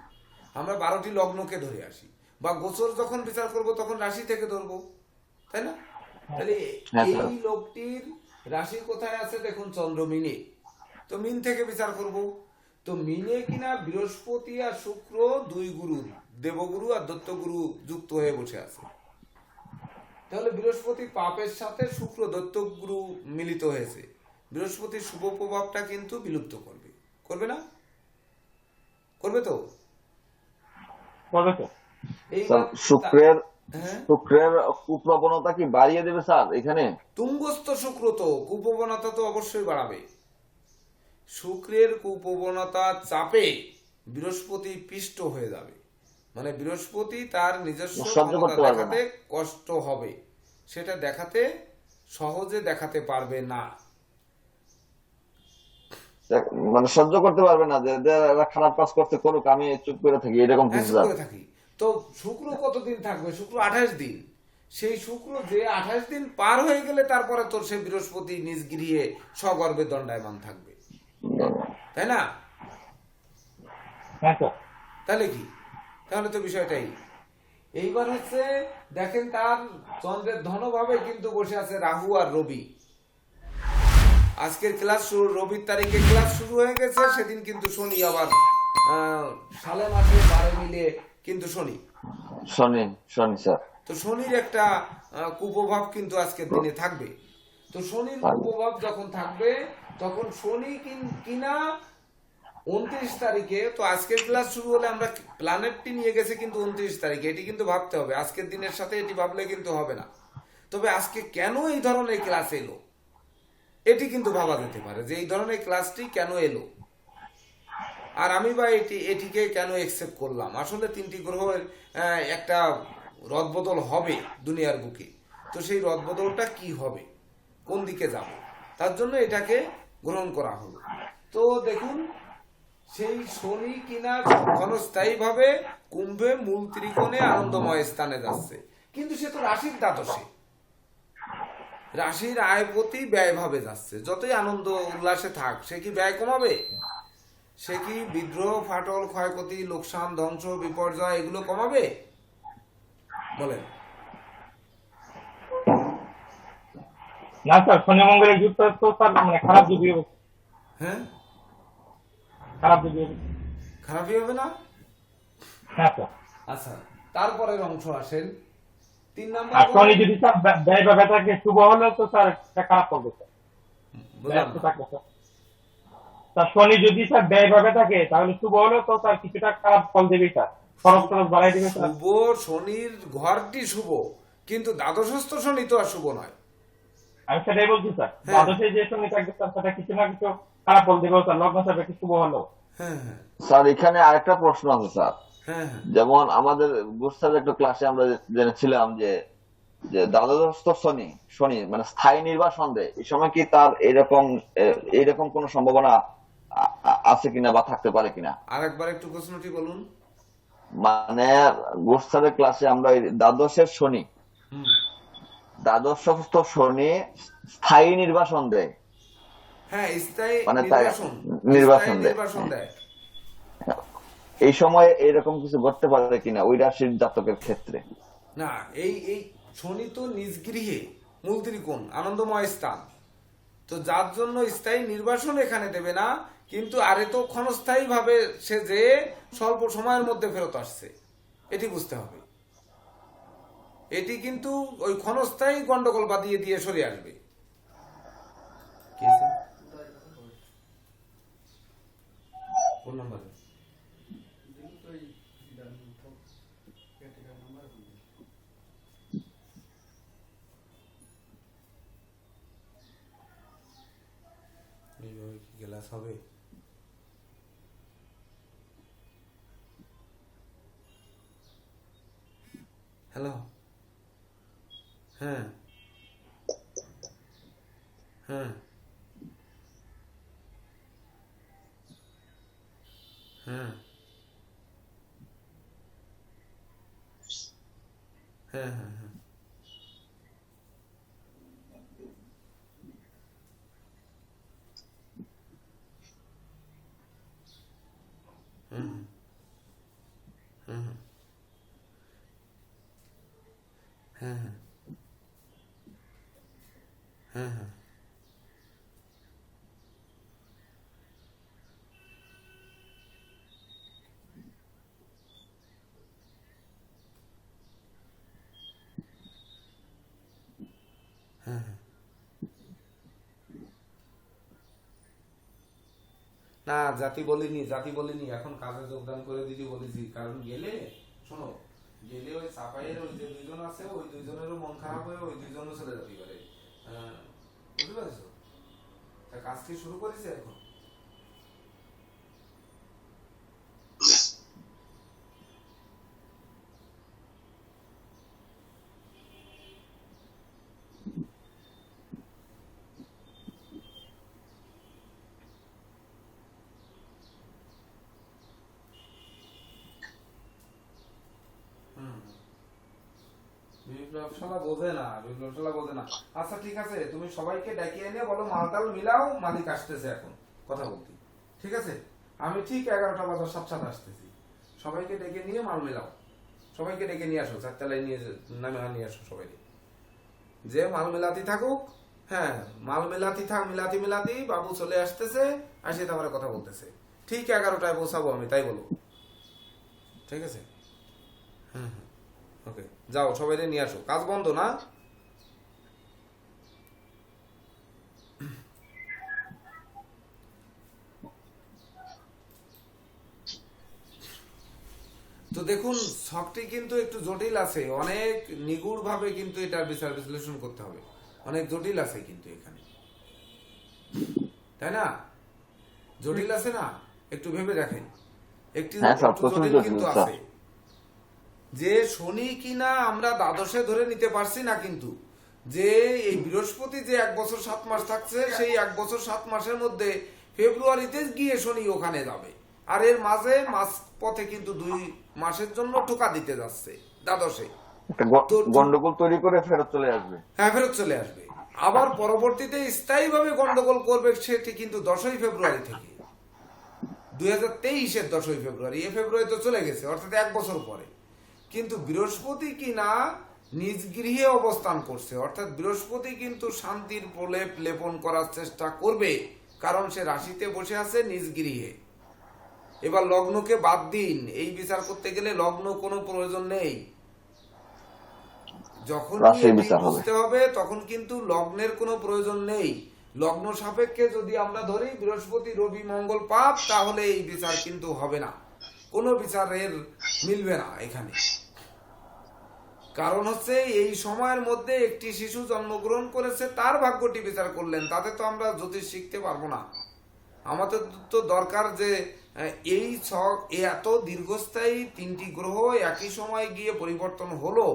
আমরা 12টি লগ্নকে ধরে আসি, বা গোচর যখন বিচার করব তখন রাশি থেকে ধরবো, তাই না? তাহলে হ্যাঁ, স্যার। এই লোকটির রাশি কোথায় আছে দেখুন, চন্দ্র মিনে, তো মিন থেকে বিচার করব। তো মিনে কিনা বৃহস্পতি আর শুক্র দুই গুরু, দেবগুরু আর দত্তগুরু যুক্ত হয়ে বসে আছে। তাহলে বৃহস্পতি পাপের সাথে শুক্র দত্তগুরু মিলিত হয়েছে, বৃহস্পতির শুভ প্রভাবটা কিন্তু বিলুপ্ত করবে, করবে না? করবে তো? করবে তো? এইবার শুক্রের হ্যাঁ, শুক্রের কুপ্রবণতা কি বাড়িয়ে দেবে স্যার এখানে? তুঙ্গস্থ শুক্র তো কুপ্রবণতা তো অবশ্যই বাড়াবে। শুক্রের কুপ্রবণতার চাপে বৃহস্পতি পিষ্ট হয়ে যাবে, মানে বৃহস্পতি তার নিজস্ব সহ্য ক্ষমতা করতে পারবে না। দেখাতে কষ্ট হবে, সেটা দেখাতে সহজে দেখাতে পারবে না। মানে সহ্য করতে পারবে না যে এরা খারাপ কাজ করতে করুক, আমি চুপ করে থাকি, এরকম হ্যাঁ, কিছু চুপ স্যার। করে থাকি। তো শুক্র কতদিন থাকবে? শুক্র 28 দিন। সেই শুক্র যে 28 দিন পার হয়ে গেলে তারপরে তোর সে বৃহস্পতি নিজ গৃহে সগর্বে দণ্ডায়মান থাকবে, তাই না? হ্যাঁ স্যার। তাহলে কি? তাহলে তো বিষয়টাই। এইবার হচ্ছে দেখেন, তার চন্দ্রের ধনভাবে কিন্তু বসে আছে রাহু আর রবি। আজকের ক্লাস শুরু, রবির তারিখে ক্লাস শুরু হয়ে গেছে, সেদিন কিন্তু শনি আবার সালে মাসে 12 মিলে কিন্তু শনি। শনি শনি স্যার। তো শনির একটা কুপ্রভাব কিন্তু আজকের দিনে থাকবে। তো শনির কুপ্রভাব যখন থাকবে, তখন শনি কিনা 29 তারিখে, তো আজকের ক্লাস শুরু হলে আমরা প্ল্যানেটটি নিয়ে গেছে কিন্তু 29 তারিখে, এটি কিন্তু ভাবতে হবে, আজকের দিনের সাথে এটি ভাবলে কিন্তু হবে না। তবে আজকে কেন এই ধরনের ক্লাস এলো, এটি কিন্তু ভাবা যেতে পারে যে এই ধরনের ক্লাসটি কেন এলো, আর আমি বা এটিকে কেন একসেপ্ট করলাম। আসলে 3টি গ্রহের একটা রদবদল হবে দুনিয়ার বুকে, তো সেই রদবদলটা কি হবে, কোন দিকে যাবে, তার জন্য এটাকে গ্রহণ করা হলো। তো দেখুন, সেই শনি কিনা ক্ষণস্থায়ীভাবে কুম্ভে মূল ত্রিকোণে আনন্দময় স্থানে যাচ্ছে, কিন্তু সে তো রাশির দ্বাদশে, রাশির আয়পতি ব্যয় ভাবে যাচ্ছে। যতই আনন্দ উল্লাসে থাক, সে কি ব্যয় কমাবে? সে কি বিদ্রোহ, ফাটল, ক্ষয়ক্ষতি, লোকসান, ধ্বংস, বিপর্যয় এগুলো কমাবে? বলেন। না স্যার, শনি মঙ্গলের যুক্ত তো স্যার মানে খারাপ যুগই হবে। হ্যাঁ, খারাপ যুগই হবে। খারাপই হবে না? হ্যাঁ স্যার। আচ্ছা, তারপরের অংশ আসেন, 3 আর নম্বর। শনি যদি স্যার ব্যয় বা ব্যথাকে শুভ হলেও তো স্যার এটা খারাপ করবে স্যার। বুঝলাম ব্যস্ত না। থাকবে স্যার। স্যার শনি যদি স্যার ব্যয় ভাবে থাকে তাহলে শুভ হলেও তো স্যার কিছুটা খারাপ ফল দেবে স্যার। খরচ টরচ বাড়াই দিবে স্যার। শুভ, শনির ঘরটি শুভ, কিন্তু দ্বাদশস্থ শনি তো আর শুভ নয়। আমি সেটাই বলছি স্যার। হ্যাঁ। দ্বাদশে যে শনি থাকবে স্যার সেটা কিছু না কিছু খারাপ ফল দেবে স্যার, লগ্ন সাপেক্ষে শুভ হলেও। হ্যাঁ হ্যাঁ স্যার এখানে আরেকটা প্রশ্ন আছে স্যার। হ্যাঁ হ্যাঁ যেমন আমাদের গুরুস্থানের একটা ক্লাসে আমরা জেনেছিলাম যে যে দ্বাদশস্থ শনি শনি মানে স্থায়ী নির্বাসন দেয়, এই সময় কি তার এইরকম কোন সম্ভাবনা আছে কিনা বা থাকতে পারে কিনা? আরেকবার একটু প্রশ্নটি বলুন। মানে গুরুস্থানের ক্লাসে আমরা এই দ্বাদশের শনি, হুম। দ্বাদশস্থ শনি স্থায়ী নির্বাসন দেয়, হ্যাঁ, স্থায়ী মানে নির্বাসন, নির্বাসন স্থায়ী দেয়। নির্বাসন দেয়। এই সময় এরকম কিছু ঘটতে পারে কিনা ওই রাশির জাতকের ক্ষেত্রে? না, এই এই শনি তো নিজ গৃহে মূল ত্রিকোণ আনন্দময় স্থান, তো যার জন্য স্থায়ী নির্বাসন এখানে দেবে না, কিন্তু আরে তো ক্ষণস্থায়ী ভাবে সে যে স্বল্প সময়ের মধ্যে ফেরত আসছে, এটি বুঝতে হবে। এটি কিন্তু ওই ক্ষণস্থায়ী গন্ডগোল বাদিয়ে দিয়ে সরে আসবে। কি আছে? কোন নাম্বারে? এইভাবে কি ক্লাস হবে? হ্যালো, হ্যাঁ হ্যাঁ হ্যাঁ হ্যাঁ হ্যাঁ হ্যাঁ হুম হুম হুম হ্যাঁ হ্যাঁ হ্যাঁ হ্যাঁ হ্যাঁ হ্যাঁ না জাতি বলিনি এখন কাজে যোগদান করে দিদি বলেছি, কারণ গেলে শোনো, গেলে ওই চাপাইয়ের ওই যে দুইজন আছে ওই দুইজনেরও মন খারাপ হয়ে ওই দুইজনও চলে যেতে পারে, বুঝতে পারছো? তা কাজ কি শুরু করেছে এখন? বিপ্লবশালা বোঝে না, বিপ্লবশালা বোঝে না। আচ্ছা ঠিক আছে, তুমি সবাইকে ডেকে এনে বলো মালটাল মিলাও, মালিক আসতেছে এখন কথা বলতে, ঠিক আছে? আমি ঠিক 11টা বাজার সাথে আসতেছি, সবাইকে ডেকে নিয়ে মাল মিলাও, সবাইকে ডেকে নিয়ে আসো, চারতলায় নিয়ে নামে নিয়ে আসো সবাইকে, যে মাল মেলাতি থাকুক। হ্যাঁ, মাল মেলাতি থাক, মিলাতি মিলাতি বাবু চলে আসতেছে, আসে তারপরে কথা বলতেছে, ঠিক 11টায় পৌঁছাবো আমি, তাই বলো, ঠিক আছে? হ্যাঁ হ্যাঁ ওকে, যাও সবাই নিয়ে আসো, কাজ বন্ধ না? তো দেখুন, ছকটি কিন্তু একটু জটিল আছে, অনেক নিগুড় ভাবে কিন্তু এটার বিচার বিশ্লেষণ করতে হবে, অনেক জটিল আছে কিন্তু এখানে, তাই না? জটিল আছে না? একটু ভেবে দেখেন, একটু হ্যাঁ স্যার, একটু প্রচুর জটিল জটিল কিন্তু স্যার। আছে, যে শনি কিনা আমরা দ্বাদশে ধরে নিতে পারছি না, কিন্তু যে এই বৃহস্পতি যে 1 বছর 7 মাস থাকছে, সেই 1 বছর 7 মাসের মধ্যে ফেব্রুয়ারিতে গিয়ে শনি ওখানে যাবে, আর এর মাঝে মাঝ পথে কিন্তু 2 মাসের জন্য ঠোকা দিতে যাচ্ছে দ্বাদশে, একটা তো- গন্ডগোল তৈরি করে ফেরত চলে আসবে। হ্যাঁ ফেরত চলে আসবে, আবার পরবর্তীতে স্থায়ীভাবে গন্ডগোল করবে সেটি কিন্তু 10ই ফেব্রুয়ারি থেকে, 2023-এর 10ই ফেব্রুয়ারি, এই ফেব্রুয়ারি তো চলে গেছে, অর্থাৎ 1 বছর পরে। কিন্তু বৃহস্পতি কিনা নিজ গৃহে অবস্থান করছে, অর্থাৎ বৃহস্পতি কিন্তু শান্তির প্রলেপ লেপন করার চেষ্টা করবে, কারণ সে রাশিতে বসে আছে নিজ গৃহে। এবার লগ্নকে বাদ দিন, এই বিচার করতে গেলে লগ্ন কোনো প্রয়োজন নেই, যখন রাশির বিচার হবে। বুঝতে হবে তখন কিন্তু লগ্নের কোনো প্রয়োজন নেই। লগ্ন সাপেক্ষে যদি আমরা ধরি বৃহস্পতি রবি মঙ্গল পাপ, তাহলে এই বিচার কিন্তু হবে না, কোনো বিচারের মিলবে না এখানে। কারণ হচ্ছে এই সময়ের মধ্যে একটি শিশু জন্মগ্রহণ করেছে, তার ভাগ্যটি বিচার করলেন, তাতে তো আমরা জ্যোতিষ শিখতে পারবো না। আমাদের তো দরকার যে এই ছক এত দীর্ঘস্থায়ী 3টি গ্রহ একই সময় গিয়ে পরিবর্তন হলো,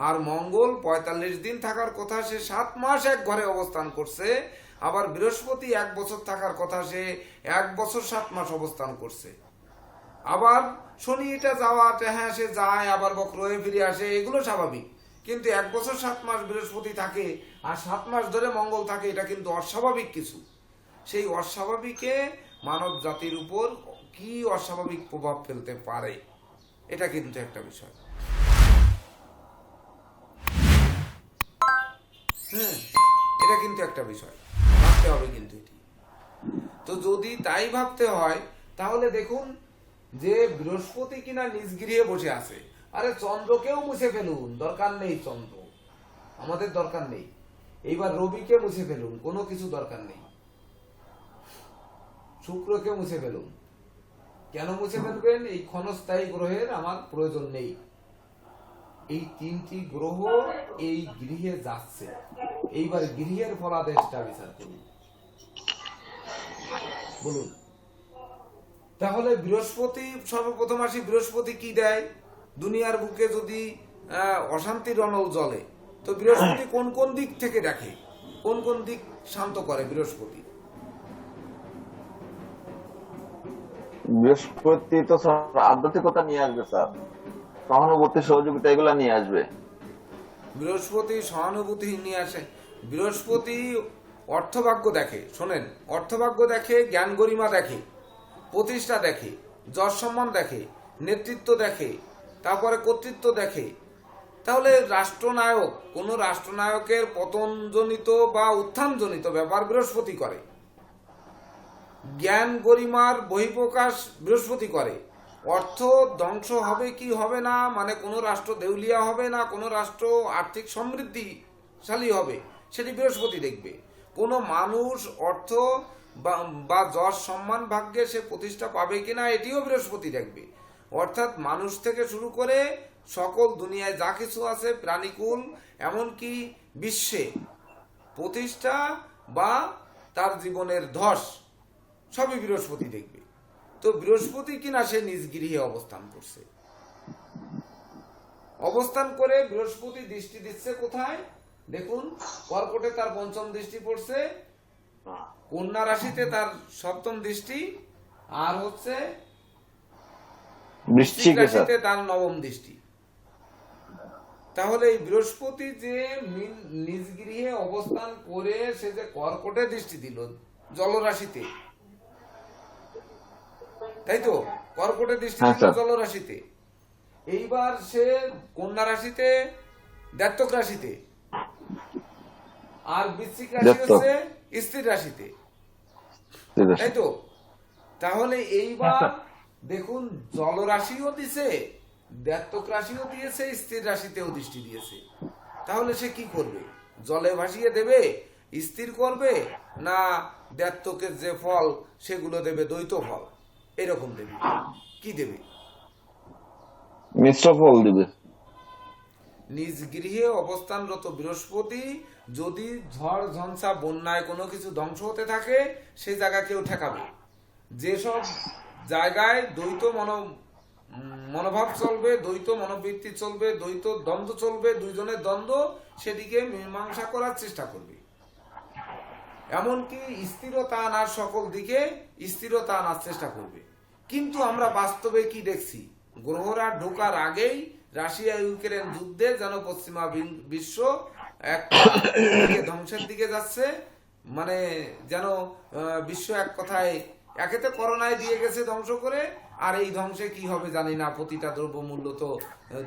আর মঙ্গল 45 দিন থাকার কথা, সে 7 মাস এক ঘরে অবস্থান করছে, আবার বৃহস্পতি 1 বছর থাকার কথা, সে 1 বছর 7 মাস অবস্থান করছে, আবার শনি এটা যাওয়াটা, হ্যাঁ সে যায় আবার বক্র হয়ে ফিরে আসে, এগুলো স্বাভাবিক, কিন্তু 1 বছর 7 মাস বৃহস্পতি থাকে আর 7 মাস ধরে মঙ্গল থাকে, এটা কিন্তু অস্বাভাবিক কিছু। সেই অস্বাভাবিকে মানব জাতির উপর কি অস্বাভাবিক প্রভাব ফেলতে পারে, এটা কিন্তু একটা বিষয়। হ্যাঁ, এটা কিন্তু একটা বিষয়, ভাবতে হবে কিন্তু এটি। তো যদি তাই ভাবতে হয়, তাহলে দেখুন যে বৃহস্পতি কিনা নিজ গৃহে বসে আছে, আরে চন্দ্রকেও মুছে ফেলুন, দরকার নেই চন্দ্র, আমাদের দরকার নেই। এইবার রবিকে মুছে ফেলুন, কোনো কিছু দরকার নেই। শুক্রকে মুছে ফেলুন, কেন মুছে ফেলবেন? এই ক্ষণস্থায়ী গ্রহের আমার প্রয়োজন নেই। এই 3টি গ্রহ এই গৃহে যাচ্ছে, এইবার গৃহের ফলাদেশটা বিচার করুন, বলুন। তাহলে বৃহস্পতি, সর্বপ্রথম আসি, বৃহস্পতি কি দেয়? দুনিয়ার বুকে যদি অশান্তির অনল জ্বলে, তো বৃহস্পতি কোন কোন দিক থেকে দেখে, কোন কোন দিক শান্ত করে বৃহস্পতি? বৃহস্পতি তো স্যার আধ্যাত্মিকতা নিয়ে আসবে স্যার, সহানুভূতি, সহযোগিতা এগুলা নিয়ে আসবে। বৃহস্পতি সহানুভূতি নিয়ে আসে। বৃহস্পতি অর্থভাগ্য দেখে, শোনেন, অর্থভাগ্য দেখে, জ্ঞান গরিমা দেখে, প্রতিষ্ঠা দেখে, যশ সম্মান দেখে, নেতৃত্ব দেখে, তারপরে কর্তৃত্ব দেখে। তাহলে রাষ্ট্রনায়ক, কোন রাষ্ট্রনায়কের পতনজনিত বা উত্থানজনিত ব্যাপার বৃহস্পতি করে। জ্ঞান গরিমার বহিঃপ্রকাশ বৃহস্পতি করে। অর্থ ধ্বংস হবে কি হবে না, মানে কোনো রাষ্ট্র দেউলিয়া হবে না, কোনো রাষ্ট্র আর্থিক সমৃদ্ধিশালী হবে, সেটি বৃহস্পতি দেখবে। কোনো মানুষ অর্থ বা যশ সম্মান ভাগ্যে সে প্রতিষ্ঠা পাবে কিনা, এটিও বৃহস্পতি দেখবে। অর্থাৎ মানুষ থেকে শুরু করে সকল দুনিয়ায় যা কিছু আছে, প্রাণীকুল, এমনকি বিশ্বে প্রতিষ্ঠা বা তার জীবনের ধস, সবই বৃহস্পতি দেখবে। তো বৃহস্পতি কিনা সে নিজ গৃহে অবস্থান করছে, অবস্থান করে বৃহস্পতি দৃষ্টি দিচ্ছে কোথায় দেখুন, কর্কটে তার পঞ্চম দৃষ্টি পড়ছে, কন্যা রাশিতে তার সপ্তম দৃষ্টি, আর হচ্ছে বৃশ্চিক রাশিতে তার নবম দৃষ্টি। তাহলে এই বৃহস্পতি যে নিজ গৃহে অবস্থান করে সে যে কর্কটে দৃষ্টি দিল জলরাশিতে, তাই তো, কর্কটে দৃষ্টি দিল জলরাশিতে, এইবার সে কন্যা রাশিতে, দ্ব্যর্থক রাশিতে, আর বৃশ্চিক রাশি হচ্ছে স্থির রাশিতে, তাই তো। তাহলে এইবার দেখুন, জলরাশিও দিছে, দ্ব্যর্থক রাশিও দিয়েছে, স্থির রাশিতেও দৃষ্টি দিয়েছে। তাহলে সে কি করবে? জলে ভাসিয়ে দেবে, স্থির করবে, না দ্ব্যর্থকের যে ফল সেগুলো দেবে, দ্বৈত ফল এরকম দেবে? কি দেবে? মিশ্র ফল দিবে। নিজ গৃহে অবস্থানরত বৃহস্পতি যদি ঝড় ঝঞ্ঝা বন্যায় কোনো কিছু ধ্বংস হতে থাকে, সেই জায়গা কেউ ঠেকাবে। যেসব জায়গায় দ্বৈত মনোভাব চলবে, দ্বৈত মনোবৃত্তি চলবে, দ্বৈত দ্বন্দ্ব চলবে, দুইজনের দ্বন্দ্ব, সেদিকে মীমাংসা করার চেষ্টা করবে। এমনকি স্থিরতা আনার, সকল দিকে স্থিরতা আনার চেষ্টা করবে। কিন্তু আমরা বাস্তবে কি দেখছি? গ্রহরা ঢোকার আগেই রাশিয়া ইউক্রেন যুদ্ধে যেন পশ্চিমা বিশ্ব একটা ধ্বংসের দিকে যাচ্ছে, মানে যেন বিশ্ব এক কথায় একেতে করোনায় দিয়ে গেছে ধ্বংস করে, আর এই ধ্বংসে কি হবে জানি না। প্রতিটা দ্রব্য মূল্য তো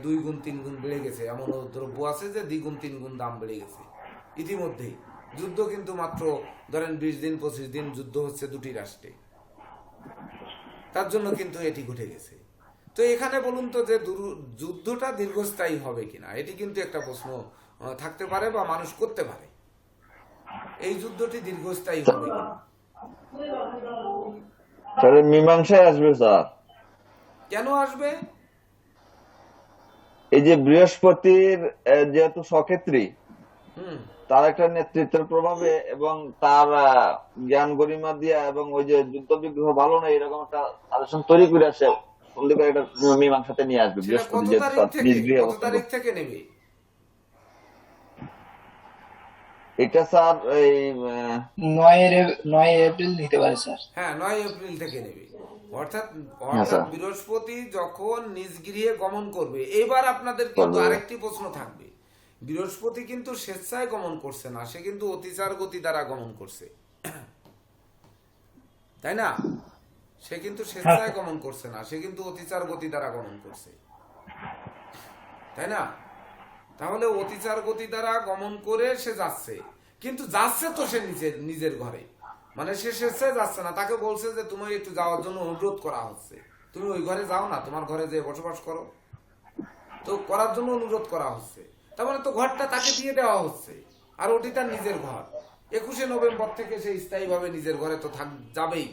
2 গুণ 3 গুণ বেড়ে গেছে, এমন দ্রব্য আছে যে 2 গুণ 3 গুণ দাম বেড়ে গেছে ইতিমধ্যেই। যুদ্ধ কিন্তু মাত্র ধরেন 20 দিন 25 দিন যুদ্ধ হচ্ছে দুটি রাষ্ট্রে, তার জন্য কিন্তু এটি ঘটে গেছে। তো এখানে বলুন তো যে যুদ্ধটা দীর্ঘস্থায়ী হবে কিনা, এটি কিন্তু একটা প্রশ্ন থাকতে পারে বা মানুষ করতে পারে। এই যুদ্ধটি দীর্ঘস্থায়ী হবে কিনা? তাহলে মীমাংসায় আসবে স্যার। কেন আসবে? এই যে বৃহস্পতির যেহেতু সক্ষেত্রী, তার একটা নেতৃত্বের প্রভাবে এবং তার জ্ঞান গরিমা দিয়া এবং ওই যে যুদ্ধ বিগ্রহ ভালো না, এরকম একটা আলোচনা তৈরি করে আসে, সুন্দর করে এটা মীমাংসাতে নিয়ে আসবে বৃহস্পতি, যেহেতু তার নিজ গৃহে কত তারিখ থেকে নেবে? এটা স্যার এই 9 এপ্রিল নিতে পারে স্যার। হ্যাঁ, 9 এপ্রিল থেকে নেবে। অর্থাৎ বৃহস্পতি যখন নিজ গৃহে গমন করবে। এবার আপনাদের কিন্তু আরেকটি প্রশ্ন থাকবে, বৃহস্পতি কিন্তু স্বেচ্ছায় গমন করছে না, সে কিন্তু অতিচার গতি দ্বারা গমন করছে, তাই না? সে কিন্তু স্বেচ্ছায় গমন করছে না, সে কিন্তু অতিচার গতি দ্বারা গমন করছে, তাই না? তাহলে অতিচার গতি দ্বারা গমন করে সে যাচ্ছে, কিন্তু যাচ্ছে তো সে নিজের ঘরে, মানে সে স্বেচ্ছায় যাচ্ছে না। তাকে বলছে যে তুমি একটু যাওয়ার জন্য অনুরোধ করা হচ্ছে, তুমি ওই ঘরে যাও না, তোমার ঘরে যে বসবাস করো, তো করার জন্য অনুরোধ করা হচ্ছে। তার মানে তো ঘরটা তাকে দিয়ে দেওয়া হচ্ছে, আর ওটি তার নিজের ঘর। 21শে নভেম্বর থেকে সে স্থায়ীভাবে নিজের ঘরে তো যাবেই,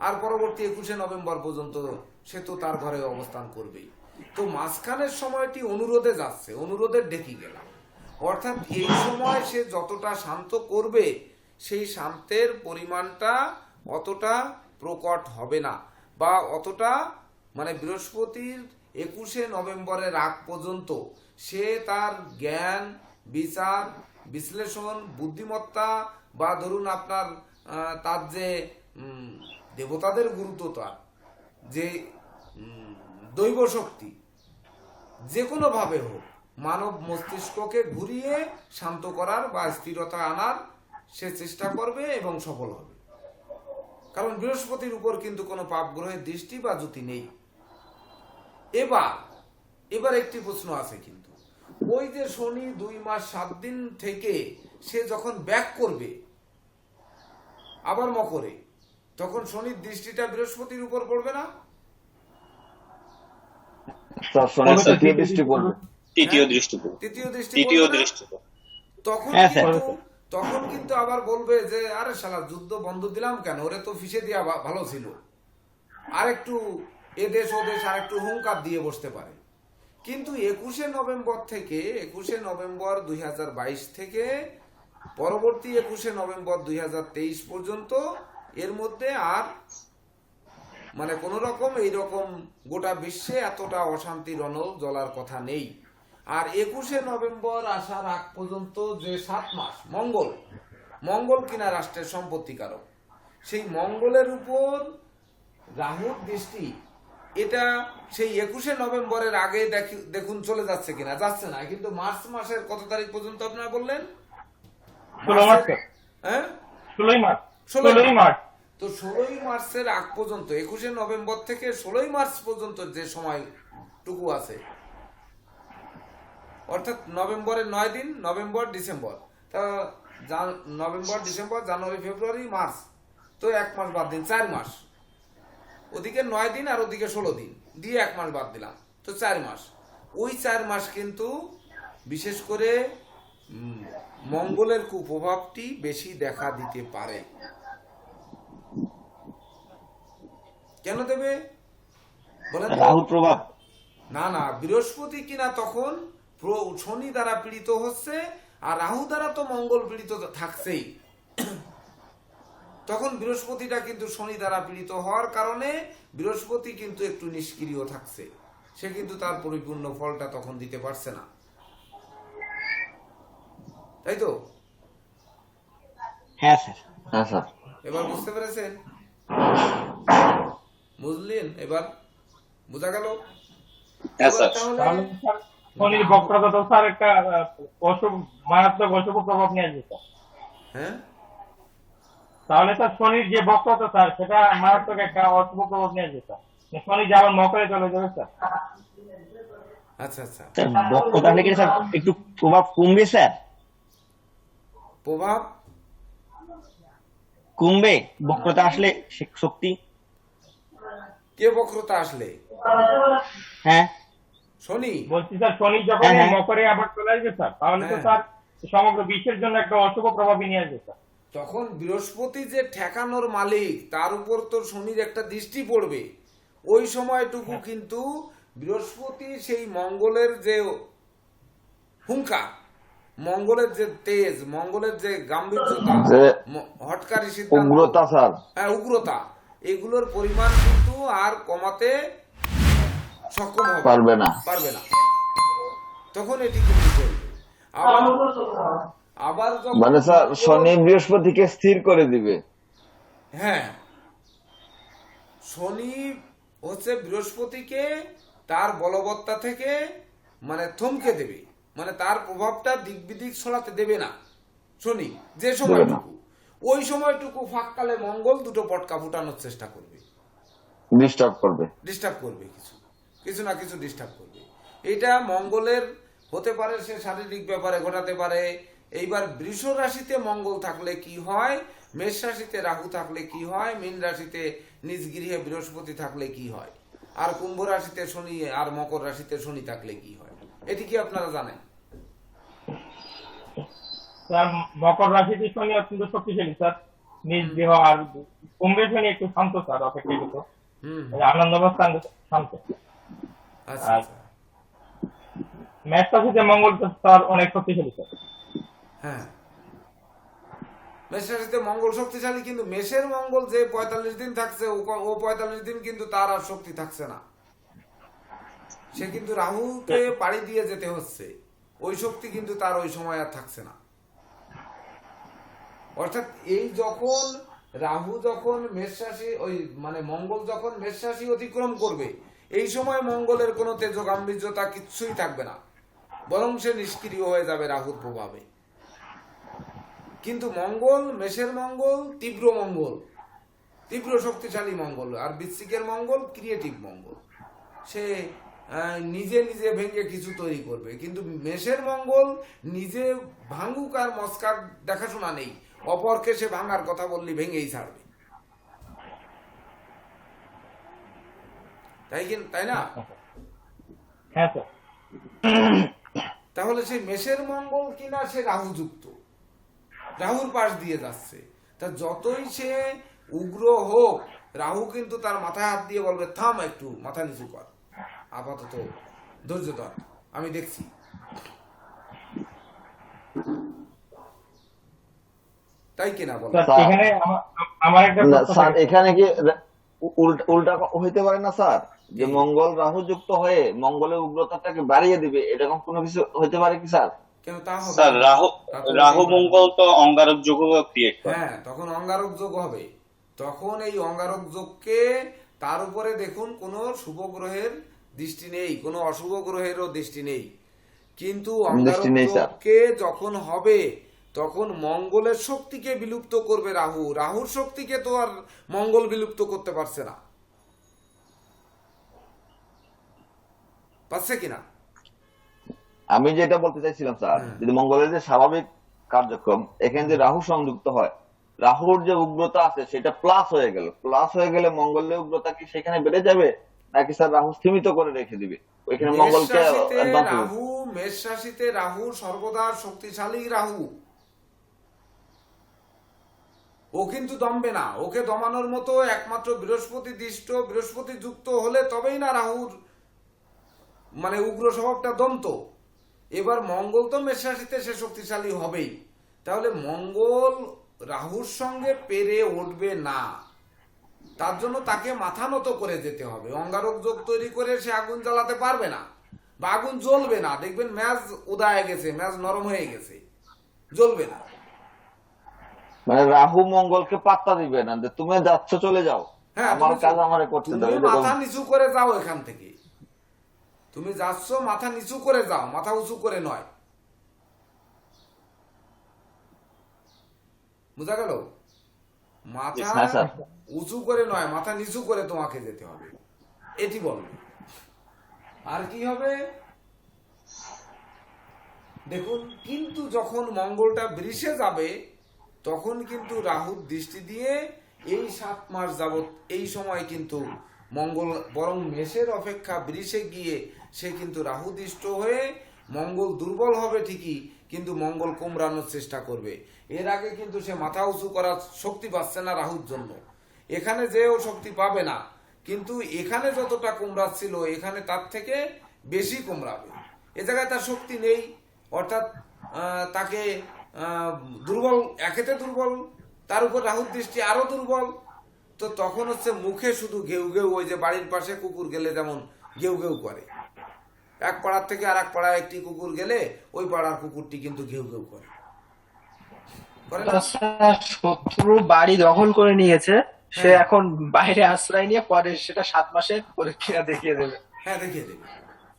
আর পরবর্তী 21শে নভেম্বর পর্যন্ত সে তো তার ঘরে অবস্থান করবেই। তো মাঝখানের সময়টি অনুরোধে যাচ্ছে, অনুরোধের ডেকে গেলাম। অর্থাৎ এই সময় সে যতটা শান্ত করবে, সেই শান্তের পরিমাণটা অতটা প্রকট হবে না, বা অতটা, মানে বৃহস্পতির 21শে নভেম্বরের আগ পর্যন্ত সে তার জ্ঞান, বিচার, বিশ্লেষণ, বুদ্ধিমত্তা, বা ধরুন আপনার তার যে দেবতাদের গুরুত্বতা, যে দৈব শক্তি, যে কোনো ভাবে হোক, মানব মস্তিষ্ককে ঘুরিয়ে শান্ত করার বা স্থিরতা আনার সে চেষ্টা করবে এবং সফল হবে। কারণ বৃহস্পতির উপর কিন্তু কোনো পাপ গ্রহের দৃষ্টি বা জ্যোতি নেই। এবার একটি প্রশ্ন আছে, কিন্তু ওই যে শনি 2 মাস 7 দিন থেকে সে যখন ব্যাক করবে আবার মকরে, তখন শনির দৃষ্টিটা বৃহস্পতির উপর পড়বে না? স্যার শনির তৃতীয় দৃষ্টি পড়বে। তৃতীয় দৃষ্টি তৃতীয় দৃষ্টি তৃতীয় পড়বে না? দৃষ্টি তখন হ্যাঁ, স্যার। কিন্তু আবার বলবে যে আরে শালা যুদ্ধ বন্ধ দিলাম কেন, ওরে তো ফিসে দেওয়া ভালো ছিল, আর একটু এদেশ ওদেশ আর একটু হুঙ্কার দিয়ে বসতে পারে। কিন্তু 21শে নভেম্বর 2022 থেকে পরবর্তী 21শে নভেম্বর 2023 পর্যন্ত এর মধ্যে আর মানে কোন রকম এইরকম গোটা বিশ্বে এতটা অশান্তি রণল জ্বলার কথা নেই। আর 21শে নভেম্বর আসার আগ পর্যন্ত যে 7 মাস মঙ্গল কিনা রাষ্ট্রের সম্পত্তিকারক, সেই মঙ্গলের উপর রাহুর দৃষ্টি, এটা সেই 21শে নভেম্বরের আগে দেখুন চলে যাচ্ছে কিনা, যাচ্ছে না। কিন্তু মার্চ মাসের কত তারিখ পর্যন্ত আপনারা বললেন? 16 মার্চ। হ্যাঁ, 16 মার্চ। 16 মার্চ। তো 16 মার্চের আগ পর্যন্ত, 21শে নভেম্বর থেকে 16 মার্চ পর্যন্ত যে সময়টুকু আছে, অর্থাৎ নভেম্বরের 9 দিন, নভেম্বর ডিসেম্বর, তা November December January February March, তো 1 মাস বাদ দিন, 4 মাস। ওদিকে 9 দিন আর ওদিকে 16 দিন দিয়ে 1 মাস বাদ দিলাম, তো 4 মাস। ওই 4 মাস কিন্তু বিশেষ করে মঙ্গলের কুপ্রভাবটি বেশি দেখা দিতে পারে। কেন দেবে বলেন? রাহুর প্রভাব। না, বৃহস্পতি কিনা তখন শনি দ্বারা পীড়িত হচ্ছে, আর রাহু দ্বারা তো মঙ্গল পীড়িত থাকছেই। তখন বৃহস্পতিটা কিন্তু শনি দ্বারা পীড়িত হওয়ার কারণে বৃহস্পতি কিন্তু একটু নিষ্ক্রিয় থাকছে, সে কিন্তু তার পরিপূর্ণ ফলটা তখন দিতে পারছে না, তাই তো? হ্যাঁ স্যার। হ্যাঁ স্যার। এবার বুঝতে পেরেছেন? বুঝলেন? এবার বোঝা গেল? হ্যাঁ স্যার। তাহলে তাহলে স্যার শনির বক্রতা তো স্যার একটা মারাত্মক অশুভ প্রভাব নিয়ে আসবে স্যার। হ্যাঁ, তাহলে স্যার শনির যে বক্রতা স্যার, সেটা মারাত্মক একটা অশুভ প্রভাব নিয়ে আসবে স্যার। শনি যে আবার মকরে চলে যাবে স্যার। আচ্ছা। স্যার বক্রতা হলে কি স্যার একটু প্রভাব কমবে স্যার? প্রভাব কমবে বক্রতা আসলে শক্তি? কে বক্রতা আসলে? হ্যাঁ শনি বলছি স্যার, শনি যখন হ্যাঁ, হ্যাঁ। মকরে আবার চলে আসবে স্যার, তাহলে তো হ্যাঁ। স্যার সমগ্র বিশ্বের জন্য একটা অশুভ প্রভাবই নিয়ে আসবে স্যার। তখন বৃহস্পতি যে ঠেকানোর মালিক, তার উপর তো শনির একটা দৃষ্টি পড়বে। ওই সময়টুকু কিন্তু বৃহস্পতি সেই মঙ্গলের যে হুঙ্কার, মঙ্গলের যে তেজ, মঙ্গলের যে গাম্ভীর্যতা, যে হটকারী সিদ্ধান্ত, উগ্রতা স্যার, হ্যাঁ উগ্রতা, এগুলোর পরিমাণ কিন্তু আর কমাতে সক্ষম পারবে না। তখন এটি কিন্তু চলবে। আবার যখন মানে স্যার শনি বৃহস্পতিকে স্থির করে দিবে। হ্যাঁ, শনি হচ্ছে বৃহস্পতিকে তার বলবত্তা থেকে মানে থমকে দেবে, মানে তার প্রভাবটা দিক বিদিক ছড়াতে দেবে না শনি। যে সময়টুকু, ওই সময়টুকু ফাঁককালে মঙ্গল দুটো পটকা ফুটানোর চেষ্টা করবে, ডিস্টার্ব করবে কিছু না কিছু ডিস্টার্ব করবে। এটা মঙ্গলের হতে পারে, সে শারীরিক ব্যাপারে ঘটাতে পারে। এইবার বৃষ রাশিতে মঙ্গল থাকলে কি হয়, মেষ রাশিতে রাহু থাকলে কি হয়, মীন রাশিতে নিজ গৃহে বৃহস্পতি থাকলে কি হয়, আর কুম্ভ রাশিতে শনি আর মকর রাশিতে শনি থাকলে কি হয়, এটি কি আপনারা জানেন? স্যার মকর রাশিতে শনি অত্যন্ত শক্তিশালী স্যার, নিজ দেহ। আর কুম্ভে শনি একটু শান্ত স্যার, অপেক্ষাকৃত আনন্দবস্থান শান্ত। আচ্ছা। মেষ রাশিতে মঙ্গল স্যার অনেক শক্তিশালী স্যার। হ্যাঁ, মেষ রাশিতে মঙ্গল শক্তিশালী, কিন্তু মেষের মঙ্গল যে 45 দিন থাকছে, ও 45 দিন কিন্তু তার আর শক্তি থাকছে না, সে কিন্তু রাহুকে পাড়ি দিয়ে যেতে হচ্ছে, ওই শক্তি কিন্তু তার ওই সময় আর থাকছে না। অর্থাৎ এই যখন রাহু যখন মেষ রাশি, ওই মানে মঙ্গল যখন মেষ রাশি অতিক্রম করবে, এই সময় মঙ্গলের কোনো তেজ গাম্ভীর্যতা কিচ্ছুই থাকবে না, বরং সে নিষ্ক্রিয় হয়ে যাবে রাহুর প্রভাবে। কিন্তু মঙ্গল, মেষের মঙ্গল তীব্র মঙ্গল, তীব্র শক্তিশালী মঙ্গল, আর বৃশ্চিকের মঙ্গল ক্রিয়েটিভ মঙ্গল, সে নিজে নিজে ভেঙে কিছু তৈরি করবে। কিন্তু মেষের মঙ্গল নিজে ভাঙুক আর মস্কার দেখাশোনা নেই, অপরকে সে ভাঙার কথা বললি ভেঙেই ছাড়বে, তাই না? হ্যাঁ স্যার। তাহলে সেই মেষের মঙ্গল কিনা সে রাহুযুক্ত, রাহুর পাশ দিয়ে যাচ্ছে। তা যতই সে উগ্র হোক, রাহু কিন্তু তার মাথায় হাত দিয়ে বলবে থাম, একটু মাথা নিচু কর, আপাতত ধৈর্য ধর, আমি দেখছি। তাই কিনা বল? স্যার এখানে আমার একটা না, প্রশ্ন স্যার থাকে। এখানে কি উল্টা হইতে পারে না স্যার, যে মঙ্গল রাহু যুক্ত হয়ে মঙ্গলের উগ্রতাটাকে বাড়িয়ে দিবে, এরকম কোনো কিছু হইতে পারে কি স্যার? কেন তা হবে? স্যার রাহু মঙ্গল তো অঙ্গারক যোগ ক্রিয়েট করে। হ্যাঁ, তখন অঙ্গারক যোগ হবে। তখন এই অঙ্গারক যোগকে, তার উপরে দেখুন কোনো শুভ গ্রহের দৃষ্টি নেই, কোনো অশুভ গ্রহেরও দৃষ্টি নেই, কিন্তু অঙ্গারক নেই, স্যার। যোগকে যখন হবে তখন মঙ্গলের শক্তিকে বিলুপ্ত করবে রাহু, রাহুর শক্তিকে তো আর মঙ্গল বিলুপ্ত করতে পারছে না, পারছে কিনা? আমি যেটা বলতে চাইছিলাম স্যার, যদি মঙ্গলের যে স্বাভাবিক কার্যক্রম, এখানে যে রাহু সংযুক্ত হয়, রাহুর যে উগ্রতা আছে সেটা প্লাস হয়ে গেলে মঙ্গলের উগ্রতা কি সেখানে বেড়ে যাবে, নাকি স্যার রাহু স্থিমিত করে রেখে দিবে ওইখানে মঙ্গলকে? মেষ রাশিতে রাহু সর্বদা শক্তিশালী রাহু, ও কিন্তু দমবে না। ওকে দমানোর মতো একমাত্র বৃহস্পতি দৃষ্ট, বৃহস্পতি যুক্ত হলে তবেই না রাহুর মানে উগ্র স্বভাবটা দমত। এবার মঙ্গল তো মেষ রাশিতে সে শক্তিশালী হবেই, তাহলে মঙ্গল রাহুর সঙ্গে পেরে উঠবে না, তার জন্য তাকে মাথা নত করে যেতে হবে। অঙ্গারক যোগ তৈরি করে সে আগুন জ্বালাতে পারবে না, বা আগুন জ্বলবে না। দেখবেন ম্যাচ উদায় গেছে, ম্যাচ নরম হয়ে গেছে, জ্বলবে না। মানে রাহু মঙ্গলকে পাত্তা দিবে না, যে তুমি যাচ্ছ চলে যাও, হ্যাঁ, আমার কাজ আমারে করতে দাও, তুমি এরকম। মাথা নিচু করে যাও, এখান থেকে তুমি যাচ্ছ মাথা নিচু করে যাও, মাথা উঁচু করে নয়। বুঝা গেল? মাথা হ্যাঁ, স্যার। উঁচু করে নয়, মাথা নিচু করে তোমাকে যেতে হবে, এটি বলবে। আর কি হবে দেখুন, কিন্তু যখন মঙ্গলটা বৃষে যাবে তখন কিন্তু রাহুর দৃষ্টি দিয়ে এই 7 মাস যাবত এই সময় কিন্তু মঙ্গল বরং মেষের অপেক্ষা বৃষে গিয়ে সে কিন্তু রাহু দৃষ্ট হয়ে মঙ্গল দুর্বল হবে ঠিকই, কিন্তু মঙ্গল কোমড়ানোর চেষ্টা করবে। এর আগে কিন্তু সে মাথা উঁচু করার শক্তি পাচ্ছে না রাহুর জন্য, এখানে যেও শক্তি পাবে না, কিন্তু এখানে যতটা কোমড়াচ্ছিল এখানে তার থেকে বেশি কোমড়াবে। এ জায়গায় তার শক্তি নেই, অর্থাৎ তাকে দুর্বল, একেতে দুর্বল, তার উপর রাহুর দৃষ্টি আরো দুর্বল। তো তখন হচ্ছে মুখে শুধু ঘেউ ঘেউ, ওই যে বাড়ির পাশে কুকুর গেলে যেমন ঘেউ ঘেউ করে, এক পাড়ার থেকে আর এক পাড়ায় একটি কুকুর গেলে ওই পাড়ার কুকুরটি কিন্তু ঘেউ ঘেউ করে না? স্যার, শত্রু বাড়ি দখল করে নিয়েছে, সে এখন বাইরে আশ্রয় নিয়ে পরে সেটা 7 মাসের পরীক্ষা দেখিয়ে দেবে। হ্যাঁ, দেখিয়ে দেবে।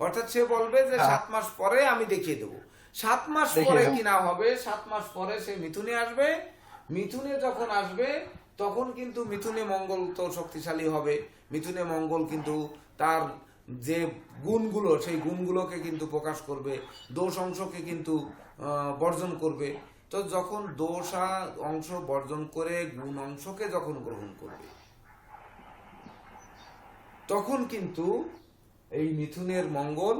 অর্থাৎ সে বলবে যে 7 মাস পরে আমি দেখিয়ে দেবো। 7 মাস দেখিয়ে পরে দেবো। কিনা হবে, 7 মাস পরে সে মিথুনে আসবে। মিথুনে যখন আসবে তখন কিন্তু মিথুনে মঙ্গল তো শক্তিশালী হবে। মিথুনে মঙ্গল কিন্তু তার যে গুণগুলো, সেই গুণগুলোকে কিন্তু প্রকাশ করবে, দোষ অংশকে কিন্তু বর্জন করবে। তো যখন দোষা অংশ বর্জন করে গুণ অংশকে যখন গ্রহণ করবে, তখন কিন্তু এই মিথুনের মঙ্গল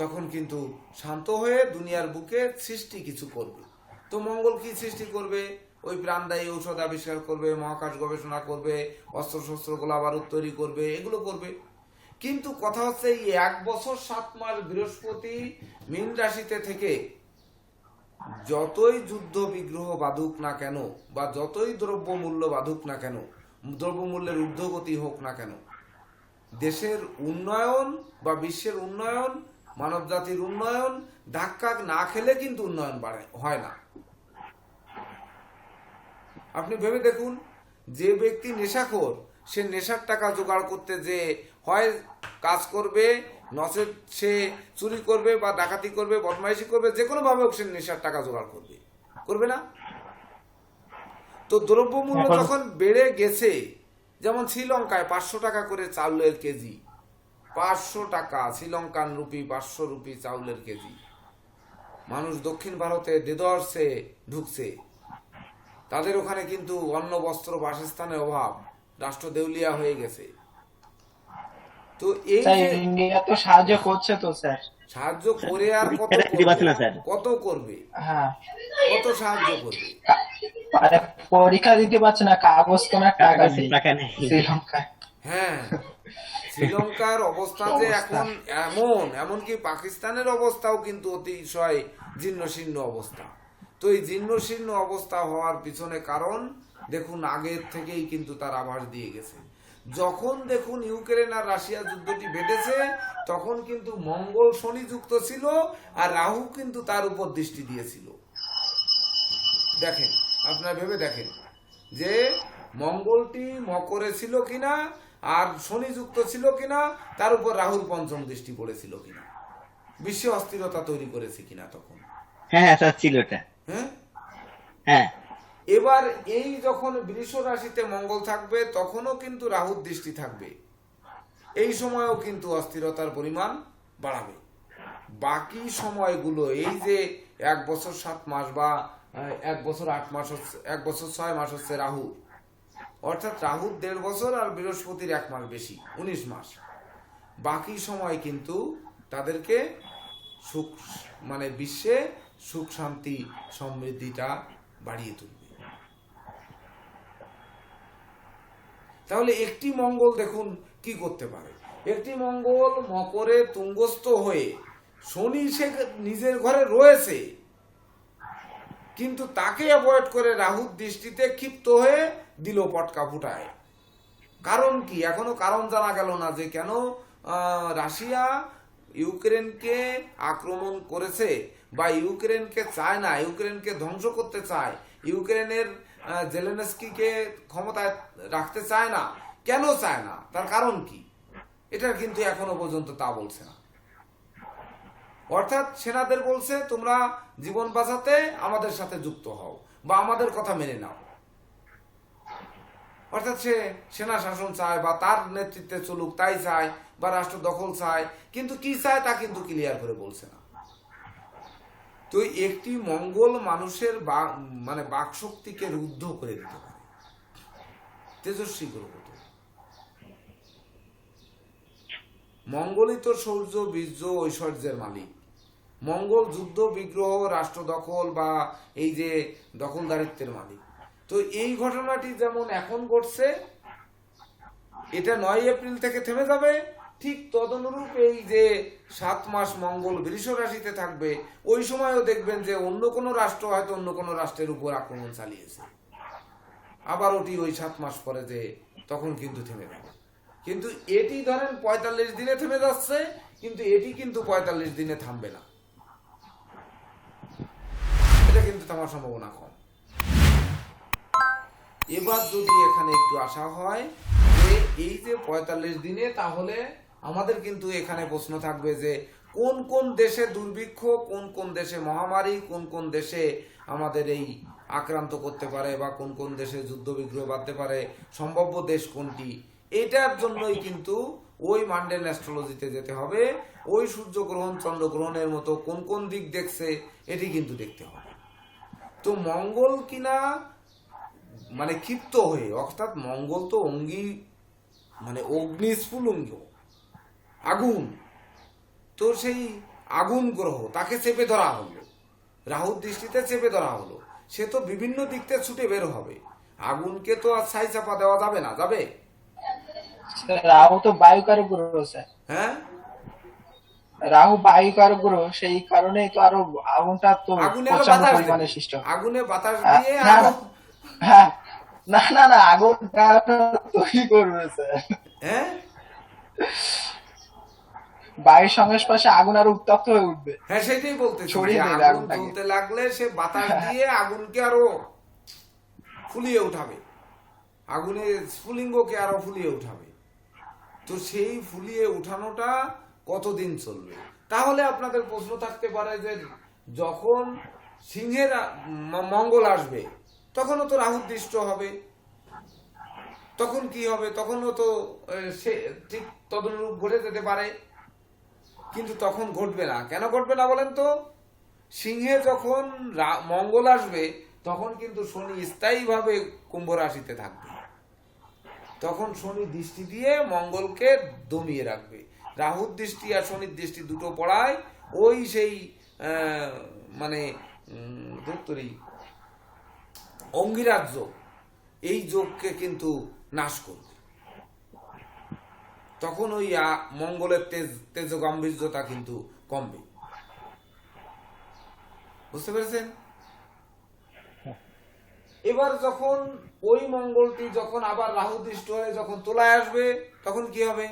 তখন কিন্তু শান্ত হয়ে দুনিয়ার বুকে সৃষ্টি কিছু করবে। তো মঙ্গল কি সৃষ্টি করবে? ওই প্রাণদায়ী ঔষধ আবিষ্কার করবে, মহাকাশ গবেষণা করবে, অস্ত্র শস্ত্র গোলা বারুদ তৈরি করবে, এগুলো করবে। কিন্তু কথা হচ্ছে এই 1 বছর 7 মাস বৃহস্পতি মীন রাশিতে থেকে যতই যুদ্ধ বিগ্রহ বাধুক না কেন, বা যতই দ্রব্য মূল্য বাধুক না কেন, দ্রব্যমূল্যের ঊর্ধ্বগতি হোক না কেন, দেশের উন্নয়ন বা বিশ্বের উন্নয়ন, মানব জাতির উন্নয়ন ধাক্কা না খেলে কিন্তু উন্নয়ন হয় না। আপনি ভেবে দেখুন, যে ব্যক্তি নেশাখোর, সে নেশার টাকা জোগাড় করতে যে হয় কাজ করবে, নচেত সে চুরি করবে বা ডাকাতি করবে, বদমাইশি করবে, যে কোনো ভাবে হোক সে নেশার টাকা জোগাড় করবে, করবে না? তো দ্রব্যমূল্য যখন বেড়ে গেছে, যেমন শ্রীলঙ্কায় 500 টাকা করে চাউলের কেজি, 500 টাকা শ্রীলঙ্কান রুপি, 500 রুপি চাউলের কেজি। মানুষ দক্ষিণ ভারতে দেদর্শে ঢুকছে, তাদের ওখানে কিন্তু অন্ন বস্ত্র বাসস্থানের অভাব, রাষ্ট্র দেউলিয়া হয়ে গেছে। তো এই স্যার যে ইন্ডিয়া তো সাহায্য করছে তো স্যার। সাহায্য করে আর কত এটা দিতে পারছে না, করবে? স্যার। কত করবে? হ্যাঁ, কত সাহায্য করবে? মানে পরীক্ষা দিতে পারছে না, কাগজ কেনার টাকা নেই টাকা নেই। শ্রীলঙ্কায়। হ্যাঁ, শ্রীলঙ্কার অবস্থা যে এখন এমনকি পাকিস্তানের অবস্থাও কিন্তু অতিশয় জীর্ণশীর্ণ অবস্থা। তো এই জীর্ণশীর্ণ অবস্থা হওয়ার পিছনে কারণ দেখুন, আগের থেকেই কিন্তু তার আভাস দিয়ে গেছে। যখন দেখুন ইউক্রেন আর রাশিয়া যুদ্ধটি বেঁধেছে, তখন কিন্তু মঙ্গল শনি যুক্ত ছিল, আর রাহু কিন্তু তার উপর দৃষ্টি দিয়েছিল। দেখেন, আপনারা ভেবে দেখেন যে মঙ্গলটি মকরে ছিল কিনা, আর শনি যুক্ত ছিল কিনা, তার উপর রাহুর পঞ্চম দৃষ্টি পড়েছিল কিনা, বিশ্বে অস্থিরতা তৈরি করেছে কিনা তখন। হ্যাঁ স্যার, ছিল এটা। হ্যাঁ, হ্যাঁ, এবার এই যখন বৃষ রাশিতে মঙ্গল থাকবে, তখনও কিন্তু রাহুর দৃষ্টি থাকবে, এই সময়ও কিন্তু অস্থিরতার পরিমাণ বাড়াবে। বাকি সময়গুলো, এই যে 1 বছর 7 মাস বা 1 বছর 8 মাস হচ্ছে, 1 বছর 6 মাস হচ্ছে রাহু, অর্থাৎ রাহুর 1.5 বছর আর বৃহস্পতির 1 মাস বেশি, 19 মাস। বাকি সময় কিন্তু তাদেরকে সুখ, মানে বিশ্বে সুখ শান্তি সমৃদ্ধিটা বাড়িয়ে তুলবে। তাহলে একটি মঙ্গল দেখুন কি করতে পারে। একটি মঙ্গল মকরে তুঙ্গস্থ হয়ে, শনি সে নিজের ঘরে রয়েছে, কিন্তু তাকে অ্যাভয়েড করে রাহুর দৃষ্টিতে ক্ষিপ্ত হয়ে দিল পটকা ফুটায়। কারণ কি, এখনো কারণ জানা গেল না যে কেন রাশিয়া ইউক্রেনকে আক্রমণ করেছে, বা ইউক্রেনকে চায় না, ইউক্রেনকে ধ্বংস করতে চায়, ইউক্রেনের জেলেনস্কিকে ক্ষমতায় রাখতে চায় না। কেন চায় না, তার কারণ কি, এটা কিন্তু এখনো পর্যন্ত তা বলছে না। অর্থাৎ সেনাদের বলছে, তোমরা জীবন বাঁচাতে আমাদের সাথে যুক্ত হও বা আমাদের কথা মেনে নাও। অর্থাৎ সে সেনা শাসন চায়, বা তার নেতৃত্বে চলুক তাই চায়, বা রাষ্ট্র দখল চায়, কিন্তু কি চায় তা কিন্তু ক্লিয়ার করে বলছে না। তো একটি মঙ্গল মানুষের মানে বাকশক্তিকে রুদ্ধ করে দিতে পারে, তেজস্বী গ্রহ। মঙ্গলই তো শৌর্য, বীর্য, ঐশ্বর্যের মালিক। মঙ্গল যুদ্ধ, বিগ্রহ, রাষ্ট্র দখল বা এই যে দখলদারিত্বের মালিক। তো এই ঘটনাটি যেমন এখন ঘটছে, এটা 9 এপ্রিল থেকে থেমে যাবে, ঠিক তদনুরূপ এই যে 7 মাস মঙ্গল বৃষ রাশিতে থাকবে, ওই সময়ও দেখবেন যে অন্য কোনো রাষ্ট্র হয়তো অন্য কোনো রাষ্ট্রের উপর আক্রমণ চালিয়েছে, আবার ওটি ওই 7 মাস পরে যে তখন কিন্তু থেমে যাবে। কিন্তু এটি ধরেন 45 দিনে থেমে যাচ্ছে, কিন্তু এটি কিন্তু 45 দিনে থামবে না, এটা কিন্তু থামার সম্ভাবনা কম। এবার যদি এখানে একটু আশা হয় যে এই যে 45 দিনে, তাহলে আমাদের কিন্তু এখানে প্রশ্ন থাকবে যে কোন কোন দেশে দুর্ভিক্ষ, কোন কোন দেশে মহামারী, কোন কোন দেশে আমাদের এই আক্রান্ত করতে পারে, বা কোন কোন দেশে যুদ্ধ বিগ্রহ বাঁধতে পারে, সম্ভাব্য দেশ কোনটি। এটার জন্যই কিন্তু ওই মান্ডেন অ্যাস্ট্রোলজিতে যেতে হবে, ওই সূর্যগ্রহণ চন্দ্রগ্রহণের মতো কোন কোন দিক দেখছে এটি কিন্তু দেখতে হবে। তো মঙ্গল কিনা মানে ক্ষিপ্ত হয়ে, অর্থাৎ মঙ্গল তো অঙ্গি মানে অগ্নিস্ফুলিঙ্গ, আগুন, তো সেই আগুন গ্রহ, তাকে চেপে ধরা হলো, রাহুর দৃষ্টিতে চেপে ধরা হলো, সে তো বিভিন্ন দিক থেকে ছুটে বের হবে। আগুনকে তো আর ছাই চাপা দেওয়া যাবে না, যাবে? রাহু তো বায়ুকারক গ্রহ স্যার। হ্যাঁ, রাহু বায়ুকারক গ্রহ, সেই কারণেই তো আরো আগুনটা তো আগুনে প্রচন্ড বাতাস পরিমাণে দেবে, সৃষ্টি হয়। আগুনে বাতাস হ্যাঁ, দিয়ে না, আগুন। হ্যাঁ, না না না, আগুনটা তৈরি করবে স্যার। হ্যাঁ বায়ুর সংস্পর্শে আগুন আরো উত্তপ্ত হয়ে উঠবে, হ্যাঁ, সেটাই বলতেছি, ছড়িয়ে যে দেবে আগুন আগুনটাকে। জ্বলতে লাগলে সে বাতাস দিয়ে আগুনকে আরো ফুলিয়ে উঠাবে, আগুনের স্ফুলিঙ্গকে আরো ফুলিয়ে উঠাবে। তো সেই ফুলিয়ে উঠানোটা কতদিন চলবে? তাহলে আপনাদের প্রশ্ন থাকতে পারে যে যখন সিংহের মঙ্গল আসবে তখনও তো রাহু দৃষ্ট হবে, তখন কি হবে? তখনও তো সে ঠিক তদনুরূপ ঘটে যেতে পারে, কিন্তু তখন ঘটবে না। কেন ঘটবে না বলেন তো? সিংহে যখন মঙ্গল আসবে তখন কিন্তু শনি স্থায়ীভাবে কুম্ভ রাশিতে থাকবে, তখন শনি দৃষ্টি দিয়ে মঙ্গলকে দমিয়ে রাখবে। রাহুর দৃষ্টি আর শনির দৃষ্টি দুটো পড়ায় ওই সেই মানে ধুত্তরি অঙ্গিরাজ যোগ, এই যোগকে কিন্তু নাশ করবে। তখন ওই মঙ্গলের তেজ গাম্ভীর্যতা কিন্তু কমবে। বুঝতে পেরেছেন? এবার যখন ওই মঙ্গলটি যখন আবার রাহু দৃষ্ট হয়ে যখন তোলায় আসবে তখন কি হবে?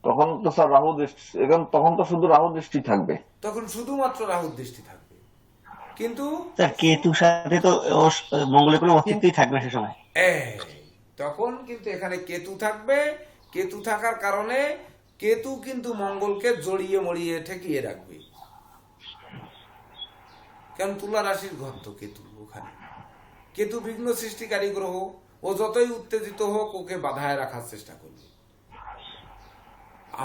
তখন তো স্যার রাহু দৃষ্টি, এখন তখন তো শুধু রাহু দৃষ্টি থাকবে। তখন শুধুমাত্র রাহুর দৃষ্টি থাকবে, কিন্তু স্যার কেতুর সাথে তো মঙ্গলের কোনো অস্তিত্বই থাকবে না সে সময়। তখন কিন্তু এখানে কেতু থাকবে। কেতু থাকার কারণে কেতু কিন্তু মঙ্গলকে জড়িয়ে মরিয়ে ঠেকিয়ে রাখবে। কারণ তুলা রাশির ঘর তো কেতু, ওখানে কেতু বিঘ্ন সৃষ্টিকারী গ্রহ, ও যতই উত্তেজিত হোক ওকে বাধায় রাখার চেষ্টা করবে।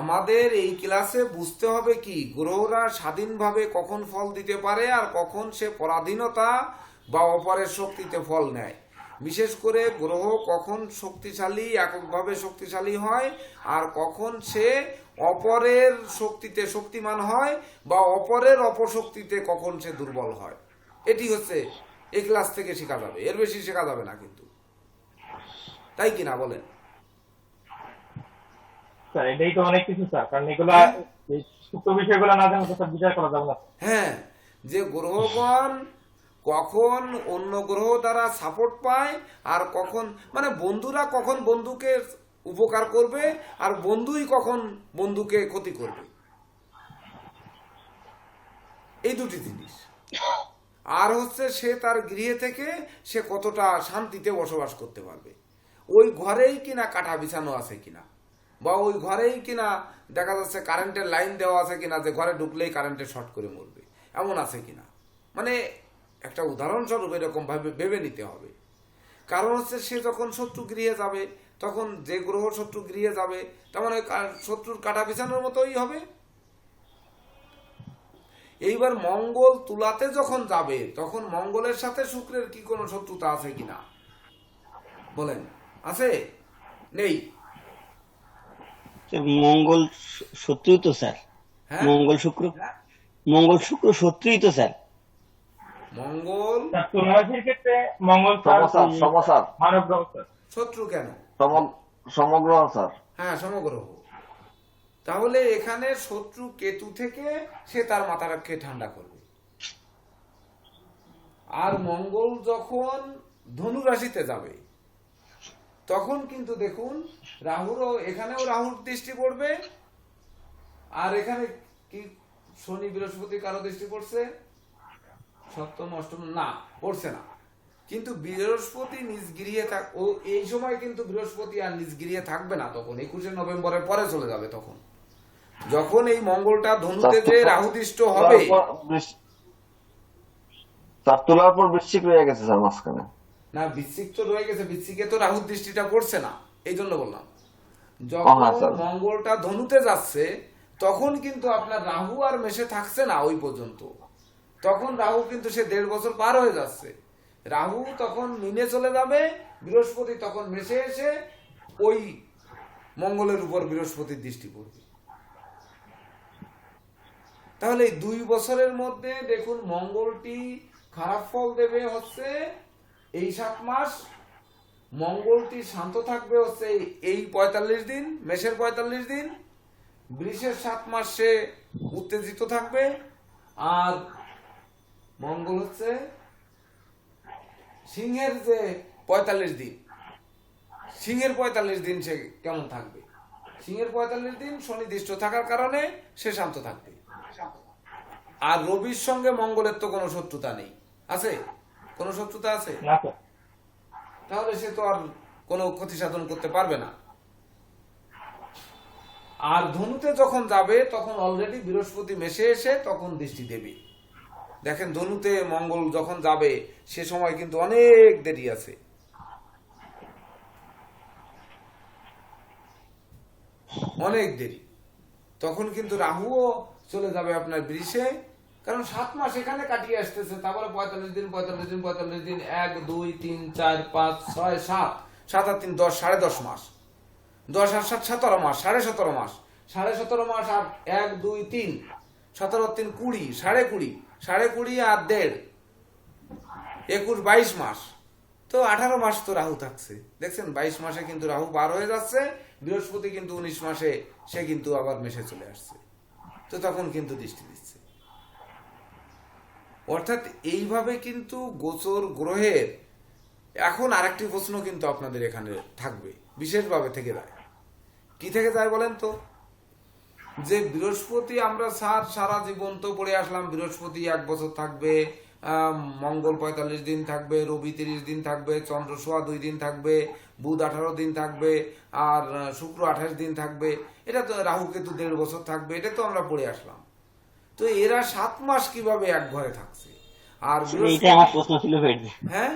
আমাদের এই ক্লাসে বুঝতে হবে কি, গ্রহরা স্বাধীনভাবে কখন ফল দিতে পারে আর কখন সে পরাধীনতা বা অপরের শক্তিতে ফল নেয়। বিশেষ করে গ্রহ কখন শক্তিশালী, এককভাবে শক্তিশালী হয়, আর কখন সে অপরের শক্তিতে শক্তিমান হয় বা অপরের অপশক্তিতে কখন সে দুর্বল হয়। এটি হচ্ছে এই ক্লাস থেকে শেখা যাবে, এর বেশি শেখা যাবে না কিন্তু, তাই কিনা বলেন? স্যার এটাই তো অনেক কিছু স্যার, কারণ এগুলা এই সূক্ষ্ম বিষয়গুলো না জানলে তো স্যার বিচার করা যাবে না। হ্যাঁ, যে গ্রহগণ কখন অন্য গ্রহ দ্বারা সাপোর্ট পায় আর কখন, মানে বন্ধুরা কখন বন্ধুকে উপকার করবে আর বন্ধুই কখন বন্ধুকে ক্ষতি করবে, এই দুটি জিনিস। আর হচ্ছে সে তার গৃহে থেকে সে কতটা শান্তিতে বসবাস করতে পারবে, ওই ঘরেই কিনা কাঠা বিছানো আছে কিনা, বা ওই ঘরেই কিনা দেখা যাচ্ছে কারেন্টের লাইন দেওয়া আছে কিনা, যে ঘরে ঢুকলেই কারেন্টে শর্ট করে মরবে এমন আছে কিনা। মানে একটা উদাহরণস্বরূপ এরকম ভাবে ভেবে নিতে হবে। কারণ হচ্ছে সে যখন শত্রু গৃহে যাবে, তখন যে গ্রহ শত্রু গৃহে যাবে তার মানে শত্রুর কাটা বিছানোর মতোই হবে। এইবার মঙ্গল তুলাতে যখন যাবে তখন মঙ্গলের সাথে শুক্রের কি কোনো শত্রুতা আছে কিনা বলেন? আছে? নেই? মঙ্গল শত্রুই তো স্যার। হ্যাঁ, মঙ্গল শুক্র শত্রুই তো স্যার। মঙ্গল স্যার তুলা রাশির ক্ষেত্রে মঙ্গল স্যার সমস্যার মানব গ্রহ স্যার। শত্রু কেন? সমগ্র স্যার। হ্যাঁ, সমগ্রহ। তাহলে এখানে শত্রু কেতু থেকে সে তার মাথাটাকে ঠান্ডা করবে। আর মঙ্গল যখন ধনু রাশিতে যাবে তখন কিন্তু দেখুন রাহুরও, এখানেও রাহুর দৃষ্টি পড়বে, আর এখানে কি শনি বৃহস্পতি কারো দৃষ্টি পড়ছে? সপ্তম অষ্টম না, পড়ছে না। কিন্তু বৃহস্পতি নিজ গৃহে ও এই সময় কিন্তু বৃহস্পতি আর নিজ গৃহে থাকবে না, তখন 21শে নভেম্বরের পরে চলে যাবে। তখন যখন এই মঙ্গলটা ধনুতে যে রাহুদৃষ্ট হবে, তোলার পর বৃশ্চিক রয়ে গেছে স্যার মাঝখানে। না, বৃশ্চিক তো রয়ে গেছে, বৃশ্চিকে তো রাহুর দৃষ্টিটা পড়ছে না, এই জন্য বললাম। যখন মঙ্গলটা ধনুতে যাচ্ছে তখন কিন্তু আপনার রাহু আর মেষে থাকছে না ওই পর্যন্ত, তখন রাহু কিন্তু সে 1.5 বছর পার হয়ে যাচ্ছে। রাহু তখন মিনে চলে যাবে, বৃহস্পতি তখন মেষে এসে ওই মঙ্গলের উপর বৃহস্পতির দৃষ্টি পড়বে। তাহলে এই 2 বছরের মধ্যে দেখুন মঙ্গলটি খারাপ ফল দেবে হচ্ছে এই 7 মাস, মঙ্গলটি শান্ত থাকবে হচ্ছে এই 45 দিন, মেষের 45 দিন, বৃষের 7 মাস সে উত্তেজিত থাকবে, আর মঙ্গল হচ্ছে সিংহের যে 45 দিন, সিংহের 45 দিন সে কেমন থাকবে? সিংহের 45 দিন শনি দৃষ্ট থাকার কারণে সে শান্ত থাকবে। আর রবির সঙ্গে মঙ্গলের তো কোনো শত্রুতা নেই, আছে? কোনো শত্রুতা আছে? না স্যার। তাহলে সে তো আর কোনো ক্ষতি সাধন করতে পারবে না। আর ধনুতে যখন যাবে তখন অলরেডি বৃহস্পতি মেশে এসে তখন দৃষ্টি দেবে। দেখেন ধনুতে মঙ্গল যখন যাবে সে সময় কিন্তু অনেক দেরি আছে। অনেক দেরি। তখন কিন্তু রাহুও চলে যাবে আপনার বৃষে, কারণ 7 মাস এখানে কাটিয়ে আসতেছে, তারপরে 45 দিন 45 দিন 45 দিন 1 2 3 4 5 6 7 7 আর 3 10 10.5 মাস, 10 আর 7 17 মাস, 17.5 মাস, 17.5 মাস আর 1 2 3 17 আর 3 20, 20.5 20.5 আর 1.5 21 22 মাস, তো 18 মাস তো রাহু থাকছে। দেখছেন 22 মাসে কিন্তু রাহু পার হয়ে যাচ্ছে, বৃহস্পতি কিন্তু 19 মাসে সে কিন্তু আবার মেশে চলে আসছে, তো তখন কিন্তু দৃষ্টি দিচ্ছে। অর্থাৎ এইভাবে কিন্তু গোচর গ্রহের। এখন আরেকটি প্রশ্ন কিন্তু আপনাদের এখানে থাকবে, বিশেষভাবে থেকে যায়। কি থেকে যায় বলেন তো? যে বৃহস্পতি আমরা সারা জীবন তো পড়ে আসলাম, বৃহস্পতি 1 বছর থাকবে, মঙ্গল 45 দিন থাকবে, রবি 30 দিন থাকবে, চন্দ্র 2.5 দিন থাকবে, বুধ 18 দিন থাকবে, আর শুক্র 28 দিন থাকবে, এটা তো রাহু কেতু 1.5 বছর থাকবে, এটা তো আমরা পড়ে আসলাম। তো এরা 7 মাস কিভাবে এক ঘরে থাকছে? আর এইটা আমার প্রশ্ন ছিল ভাই। হ্যাঁ,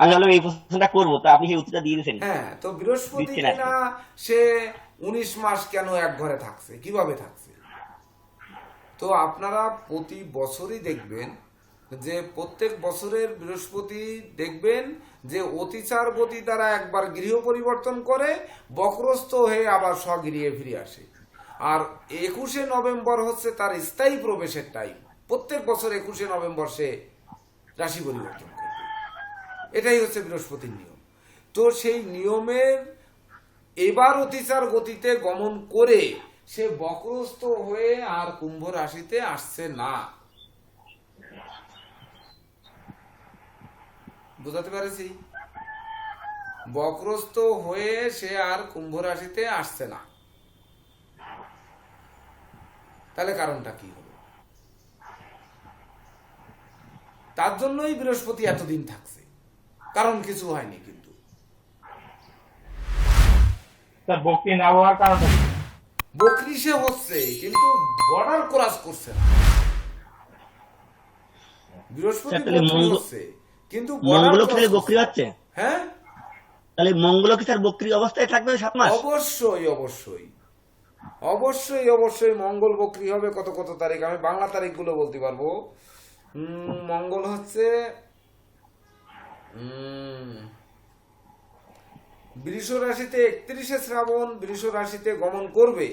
আমি ভাবলাম এই প্রশ্নটা করবো, তো আপনি সেই উত্তরটা দিয়ে দিয়েছেন। হ্যাঁ, তো বৃহস্পতি দিচ্ছেন কিনা সে 19 মাস কেন এক ঘরে থাকছে, কিভাবে থাকছে? তো আপনারা প্রতি বছরই দেখবেন যে প্রত্যেক বছরের বৃহস্পতি দেখবেন যে অতিচার গতি দ্বারা একবার গৃহ পরিবর্তন করে বক্রস্থ হয়ে আবার স্বগৃহে ফিরে আসে। আর 21শে নভেম্বর হচ্ছে তার স্থায়ী প্রবেশের টাইম। প্রত্যেক বছর 21শে নভেম্বর সে রাশি পরিবর্তন করবে, এটাই হচ্ছে বৃহস্পতির নিয়ম। তো সেই নিয়মের এবার অতিচার গতিতে গমন করে সে বক্রস্থ হয়ে আর কুম্ভ রাশিতে আসছে না। বুঝাতে পারছি? বক্রস্থ হয়ে সে আর কুম্ভ রাশিতে আসছে না। তাহলে কারণটা কি হলো? তার জন্যই বৃহস্পতি এতদিন থাকছে, কারণ কিছু হয়নি। কিন্তু স্যার বক্রি না হওয়ার কারণটা কি? বকরি সে হচ্ছে কিন্তু বর্ডার ক্রস করছে না। বৃহস্পতি তাহলে বকরি হচ্ছে কিন্তু মঙ্গল border কি cross বক্রি করছে। হচ্ছে? হ্যাঁ, তাহলে মঙ্গল কি স্যার বক্রি অবস্থায় থাকবে 7 মাস? অবশ্যই অবশ্যই অবশ্যই অবশ্যই মঙ্গল বকরি হবে। কত কত তারিখ আমি বাংলা তারিখগুলো বলতে পারবো। মঙ্গল হচ্ছে বৃষ রাশিতে 31শে শ্রাবণ বৃষ রাশিতে গমন করবে,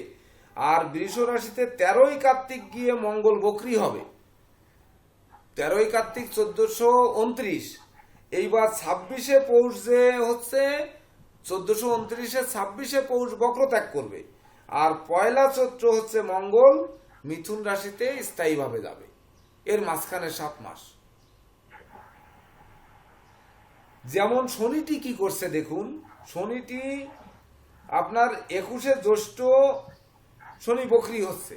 আর বৃষ রাশিতে 13ই কার্তিক গিয়ে মঙ্গল বকরি হবে। 13ই কার্তিক 1429। এইবার 26শে পৌষ যে হচ্ছে 1429-এ 26শে পৌষ বক্র ত্যাগ করবে, আর পয়লা চৈত্র হচ্ছে মঙ্গল মিথুন রাশিতে স্থায়ীভাবে যাবে। এর মাঝখানে 7 মাস। যেমন শনিটি কি করছে দেখুন, শনিটি আপনার 21শে জ্যৈষ্ঠ শনি বকরি হচ্ছে।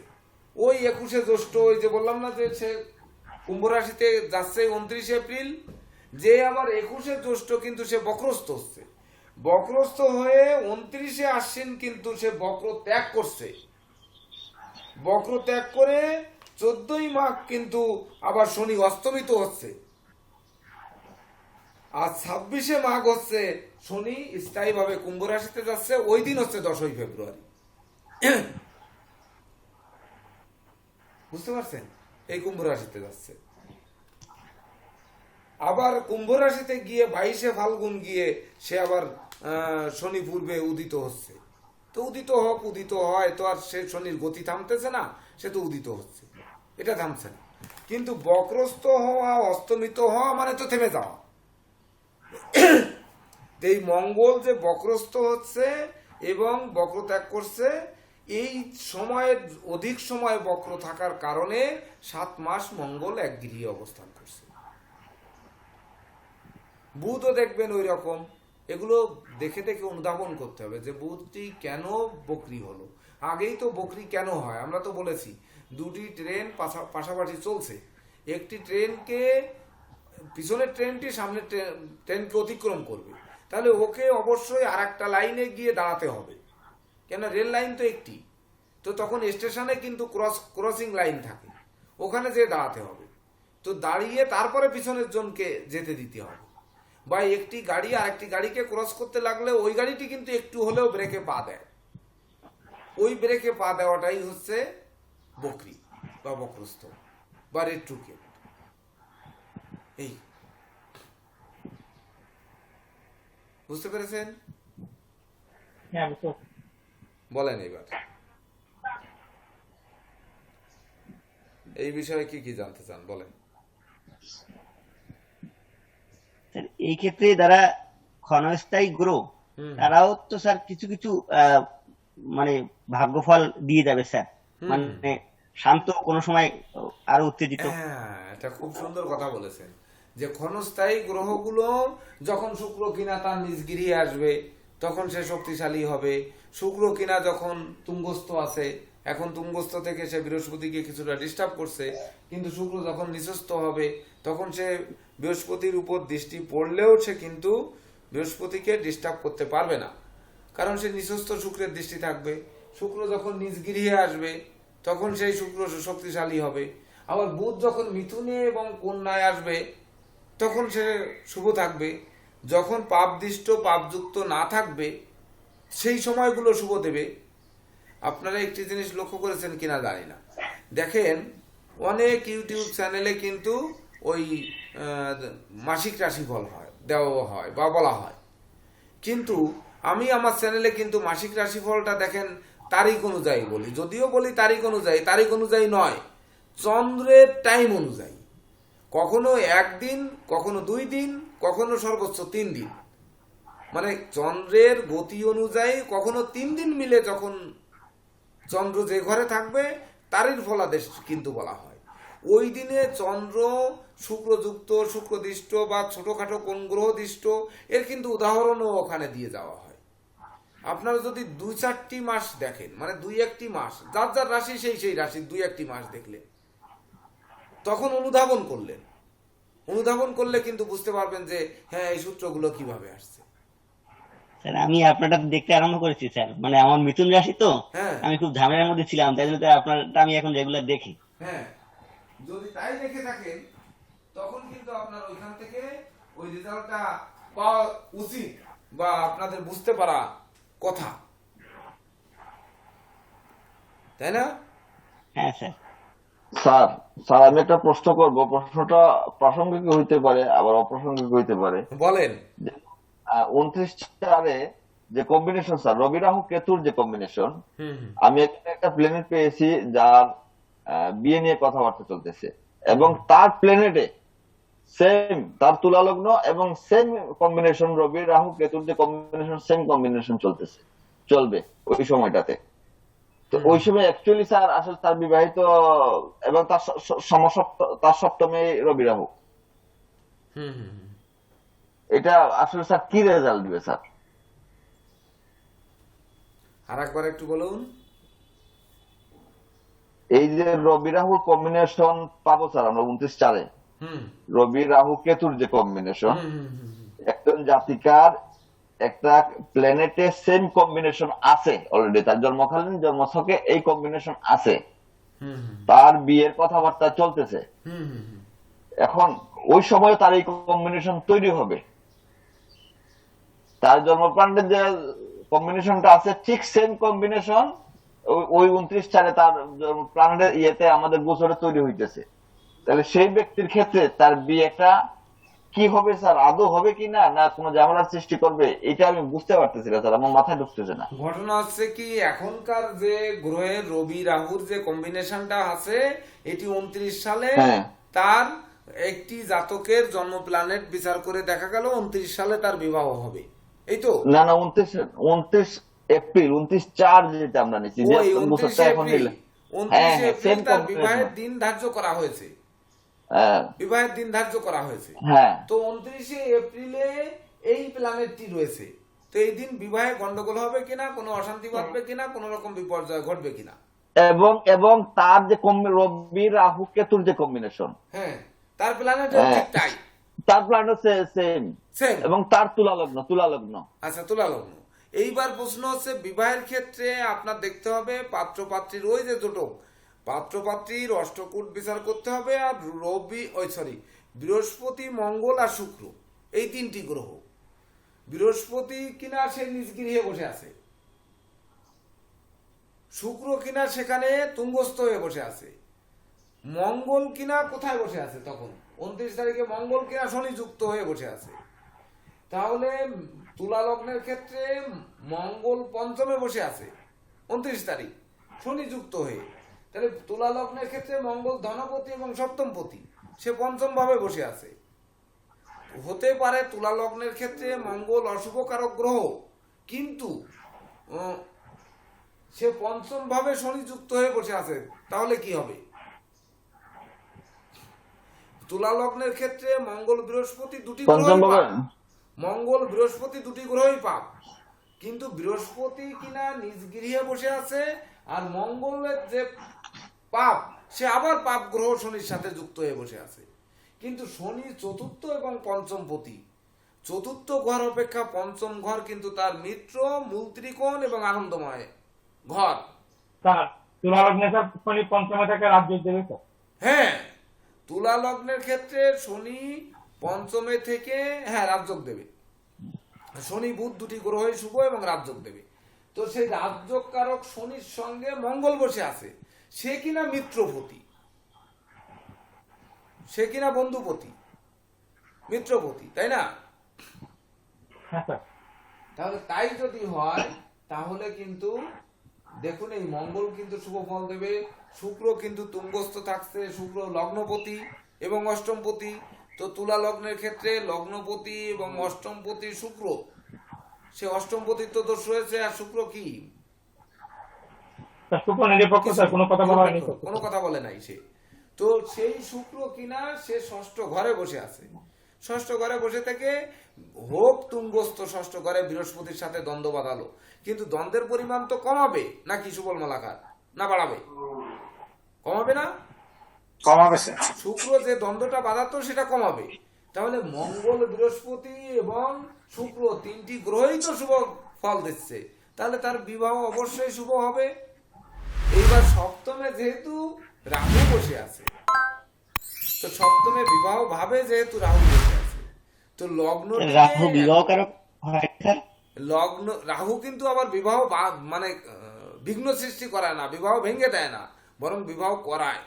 ওই 21শে জ্যৈষ্ঠ, ওই যে বললাম না যে সে কুম্ভ রাশিতে যাচ্ছে 29 এপ্রিল, যে আবার 21শে জ্যৈষ্ঠ কিন্তু সে বক্রস্থ হচ্ছে। বক্রস্থ হয়ে 29শে আশ্বিন কিন্তু সে বক্র ত্যাগ করছে। বক্র ত্যাগ করে 14ই মাঘ কিন্তু আবার শনি অস্তমিত হচ্ছে, আর 26শে মাঘ হচ্ছে শনি স্থায়ীভাবে কুম্ভ রাশিতে যাচ্ছে। ওই দিন হচ্ছে 10ই ফেব্রুয়ারি। বুঝতে পারছেন? এই কুম্ভ রাশিতে যাচ্ছে। আবার কুম্ভ রাশিতে গিয়ে 22শে ফাল্গুন গিয়ে সে আবার শনি পূর্বে উদিত হচ্ছে। তো উদিত হোক, উদিত হয় তো আর সে শনির গতি থামতেছে না, সে তো উদিত হচ্ছে, এটা থামছে না। কিন্তু বক্রস্থ হওয়া অস্তমিত হওয়া মানে তো থেমে যাওয়া। এই মঙ্গল যে বক্রস্থ হচ্ছে এবং বক্র ত্যাগ করছে, এই সময়ের অধিক সময় বক্র থাকার কারণে 7 মাস মঙ্গল এক গৃহে অবস্থান করছে। বুধও দেখবেন ওই রকম। এগুলো দেখে দেখে অনুধাবন করতে হবে যে বুধটি কেন বকরি হলো। আগেই তো বকরি কেন হয় আমরা তো বলেছি, দুটি ট্রেন পাশাপাশি চলছে, একটি ট্রেনকে পিছনের ট্রেনটি সামনের ট্রেনকে অতিক্রম করবে, তাহলে ওকে অবশ্যই আর একটা লাইনে গিয়ে দাঁড়াতে হবে, কেন রেল লাইন তো একটি। তো তখন স্টেশনে কিন্তু ক্রসিং লাইন থাকে, ওখানে যেয়ে দাঁড়াতে হবে। তো দাঁড়িয়ে তারপরে পিছনের জনকে যেতে দিতে হবে। বা একটি গাড়ি আর একটি গাড়িকে ক্রস করতে লাগলে ওই গাড়িটি কিন্তু একটু হলেও ব্রেকে পা দেয়, ওই ব্রেকে পা দেওয়াটাই হচ্ছে বকরি বা বক্রস্থ বা রেট্রুকেট। এই বুঝতে পেরেছেন? হ্যাঁ বুঝতে পারছি। বলেন এবার এই বিষয়ে কি কি জানতে চান, বলেন। স্যার এই ক্ষেত্রে যারা ক্ষণস্থায়ী গ্রহ তারাও তো স্যার কিছু কিছু মানে ভাগ্যফল দিয়ে যাবে স্যার, মানে শান্ত কোনো সময় আরো উত্তেজিত। হ্যাঁ, এটা খুব সুন্দর কথা বলেছেন যে ক্ষণস্থায়ী গ্রহগুলো যখন শুক্র কিনা তার নিজ গৃহে আসবে তখন সে শক্তিশালী হবে। শুক্র কিনা যখন তুঙ্গস্থ আছে, এখন তুঙ্গস্থ থেকে সে বৃহস্পতিকে কিছুটা ডিস্টার্ব করছে, কিন্তু শুক্র যখন নিচস্থ হবে তখন সে বৃহস্পতির উপর দৃষ্টি পড়লেও সে কিন্তু বৃহস্পতিকে ডিস্টার্ব করতে পারবে না, কারণ সে নিচস্থ শুক্রের দৃষ্টি থাকবে। শুক্র যখন নিজ গৃহে আসবে তখন সেই শুক্র শক্তিশালী হবে। আবার বুধ যখন মিথুনে এবং কন্যায় আসবে তখন সে শুভ থাকবে। যখন পাপদৃষ্ট পাপযুক্ত না থাকবে সেই সময়গুলো শুভ দেবে। আপনারা একটি জিনিস লক্ষ্য করেছেন কিনা জানি না, দেখেন অনেক ইউটিউব চ্যানেলে কিন্তু ওই মাসিক রাশিফল দেওয়া হয় বা বলা হয়, কিন্তু আমি আমার চ্যানেলে কিন্তু মাসিক রাশিফলটা দেখেন তারিখ অনুযায়ী বলি, যদিও বলি তারিখ অনুযায়ী নয়, চন্দ্রের টাইম অনুযায়ী। কখনো একদিন, কখনো 2 দিন, কখনো সর্বোচ্চ 3 দিন, মানে চন্দ্রের গতি অনুযায়ী কখনো 3 দিন মিলে যখন চন্দ্র যে ঘরে থাকবে তারই ফলাদেশ কিন্তু বলা হয়। ওই দিনে চন্দ্র শুক্রযুক্ত, শুক্রদৃষ্ট বা ছোটখাটো কোন গ্রহ দৃষ্ট এর কিন্তু উদাহরণও ওখানে দিয়ে যাওয়া হয়। আপনারা যদি 2-4টি মাস দেখেন, মানে 2-1টি মাস, যার যার রাশি সেই রাশি 2-1টি মাস দেখলে তখন অনুধাবন করলে কিন্তু বুঝতে পারবেন যে হ্যাঁ এই সূত্রগুলো কিভাবে আসছে। স্যার আমি আপনারটা দেখতে আরম্ভ করেছি স্যার, মানে আমার মিথুন রাশি তো, হ্যাঁ। আমি খুব ঝামেলার মধ্যে ছিলাম, তাই জন্য আপনারটা আমি এখন রেগুলার দেখি। হ্যাঁ, যদি তাই দেখে থাকেন তখন কিন্তু আপনার ওইখান থেকে ওই রেজাল্টটা পাওয়া উচিত বা আপনাদের বুঝতে পারা কথা, তাই না? হ্যাঁ স্যার। স্যার স্যার আমি একটা প্রশ্ন করব, প্রশ্নটা প্রাসঙ্গিক হইতে পারে আবার অপ্রাসঙ্গিক হইতে পারে। বলেন। 29 যে কম্বিনেশন স্যার, রবি রাহু কেতুর যে কম্বিনেশন, আমি এখানে একটা প্ল্যানেট পেয়েছি যার বিয়ে নিয়ে কথাবার্তা চলতেছে এবং তার প্ল্যানেটে সেম তার তুলা লগ্ন এবং সেম কম্বিনেশন, রবি রাহু কেতুর যে কম্বিনেশন সেম কম্বিনেশন চলবে ওই সময়টাতে। তো ওই সময় অ্যাকচুয়ালি স্যার আসলে তার বিবাহিত এবং তার সপ্তমে রবি রাহু, এটা আসলে স্যার কি রেজাল্ট দিবে স্যার? আর একবার একটু বলুন। এই যে রবি রাহুর কম্বিনেশন পাবো স্যার আমরা 29 রবি রাহু কেতুর যে কম্বিনেশন, একজন জাতিকার একটা প্ল্যানেটে সেম কম্বিনেশন আছে অলরেডি, তার জন্মকালীন জন্মছকে এই কম্বিনেশন আছে, তার বিয়ের কথাবার্তা চলতেছে। এখন ওই সময় তার এই কম্বিনেশন তৈরি হবে, তার জন্মপ্রাণের যে কম্বিনেশনটা আছে ঠিক সেম কম্বিনেশন ওই 29 তার প্ল্যানেটের ইয়েতে আমাদের গোচরে তৈরি হইতেছে। তাহলে সেই ব্যক্তির ক্ষেত্রে তার বিয়েটা কি হবে স্যার, আদৌ হবে কিনা না কোনো ঝামেলার সৃষ্টি করবে, এটা আমি বুঝতে পারতেছি না স্যার, আমার মাথায় ঢুকতেছে না। ঘটনা হচ্ছে কি, এখনকার যে গ্রহের রবি রাহুর যে কম্বিনেশনটা আছে এটি 29 সালে তার একটি জাতকের জন্ম প্ল্যানেট বিচার করে দেখা গেল 29 সালে তার বিবাহ হবে, এই তো না 29 এপ্রিল 29/4 যেটা আমরা নিচ্ছি, যে বছরটা এখন নিলে 29 এপ্রিল তার বিবাহের দিন ধার্য করা হয়েছে, বিবাহের দিন ধার্য করা হয়েছে। তো 29 এপ্রিলে এই প্ল্যানেটটি রয়েছে, তো এই দিন বিবাহে গন্ডগোল হবে কিনা, কোনো অশান্তি বাঁধবে কিনা, কোন রকম বিপর্যয় ঘটবে কিনা, এবং তার যে রবি রাহু কেতুর যে কম্বিনেশন, হ্যাঁ তার প্ল্যানেট ঠিক তাই তার প্ল্যানেট সেম সেম। এবং তার তুলা লগ্ন। আচ্ছা, তুলা লগ্ন। এইবার প্রশ্ন হচ্ছে বিবাহের ক্ষেত্রে আপনার দেখতে হবে পাত্র পাত্রীর ওই যে জোটক, পাত্র পাত্রীর অষ্টকূট বিচার করতে হবে, আর বৃহস্পতি, মঙ্গল আর শুক্র, এই তিনটি গ্রহ। বৃহস্পতি কিনা সে নিজ গৃহে বসে আছে, শুক্র কিনা সেখানে তুঙ্গস্থ হয়ে বসে আছে, মঙ্গল কিনা কোথায় বসে আছে তখন 29 তারিখে মঙ্গল কিনা শনি যুক্ত হয়ে বসে আছে। তাহলে তুলা লগ্নের ক্ষেত্রে মঙ্গল পঞ্চমে বসে আছে 29 তারিখ শনি যুক্ত হয়ে। তাহলে তুলা লগ্নের ক্ষেত্রে মঙ্গল ধনপতি এবং সপ্তমপতি, সে পঞ্চম ভাবে বসে আছে। হতে পারে তুলা লগ্নের ক্ষেত্রে মঙ্গল অশুভ কারক গ্রহ, কিন্তু সে পঞ্চম ভাবে শনি যুক্ত হয়ে বসে আছে। তাহলে কি হবে? তুলা লগ্নের ক্ষেত্রে মঙ্গল বৃহস্পতি দুটি পঞ্চম গ্রহই ভাবে পাপ। মঙ্গল বৃহস্পতি দুটি গ্রহই পাপ, কিন্তু বৃহস্পতি কিনা নিজ গৃহে বসে আছে, আর মঙ্গলের যে পাপ সে আবার পাপ গ্রহ শনির সাথে যুক্ত হয়ে বসে আছে। কিন্তু শনি চতুর্থ এবং পঞ্চম পতি, চতুর্থ ঘর অপেক্ষা পঞ্চম ঘর কিন্তু তার মিত্র, মূল ত্রিকোণ এবং আনন্দময় ঘর। স্যার তুলা লগ্নে স্যার শনি পঞ্চমে থেকে রাজ্য দেবে স্যার? হ্যাঁ, তুলা লগ্নের ক্ষেত্রে শনি পঞ্চমে থেকে রাজযোগ দেবে। শনি বুধ দুটি গ্রহই শুভ এবং রাজযোগ দেবে। তো সেই রাজযোগ কারক শনির সঙ্গে মঙ্গল বসে আছে, সে কিনা মিত্রপতি, সে কিনা বন্ধুপতি, মিত্রপতি, তাই না? হ্যাঁ স্যার। তাহলে তাই যদি হয় তাহলে কিন্তু দেখুন এই মঙ্গল কিন্তু শুভ ফল দেবে, শুক্র কিন্তু তুঙ্গস্থ থাকছে, শুক্র লগ্নপতি এবং অষ্টমপতি। তো তুলা লগ্নের ক্ষেত্রে লগ্নপতি এবং অষ্টমপতি শুক্র, সে অষ্টমপতির তো দোষ রয়েছে, আর শুক্র কি স্যার শুক্র নিরপেক্ষ স্যার, কোনো কথা বলা হয়নি স্যার। কোনো কথা বলে নাই সে। তো সেই শুক্র কিনা সে ষষ্ঠ ঘরে বসে আছে, ষষ্ঠ ঘরে বসে থেকে হোক তুঙ্গস্থ ষষ্ঠ ঘরে বৃহস্পতির সাথে দ্বন্দ্ব বাঁধালো, কিন্তু দ্বন্দ্বের পরিমাণ তো কমাবে নাকি সুবল মালাকার, না বাড়াবে? কমাবে না? কমাবে স্যার। শুক্র যে দ্বন্দ্বটা বাঁধাতো সেটা কমাবে। তাহলে মঙ্গল, বৃহস্পতি এবং শুক্র তিনটি গ্রহই তো শুভ ফল দিচ্ছে, তাহলে তার বিবাহ অবশ্যই শুভ হবে। এইবার সপ্তমে যেহেতু রাহু বসে আছে, তো সপ্তমে বিবাহ ভাবে যেহেতু রাহু বসে আছে, তো লগ্ন রাহু বিবাহ কারক হয় স্যার? লগ্ন রাহু কিন্তু আবার বিবাহ মানে বিঘ্ন সৃষ্টি করায় না, বিবাহ ভেঙে দেয় না, বরং বিবাহ করায়।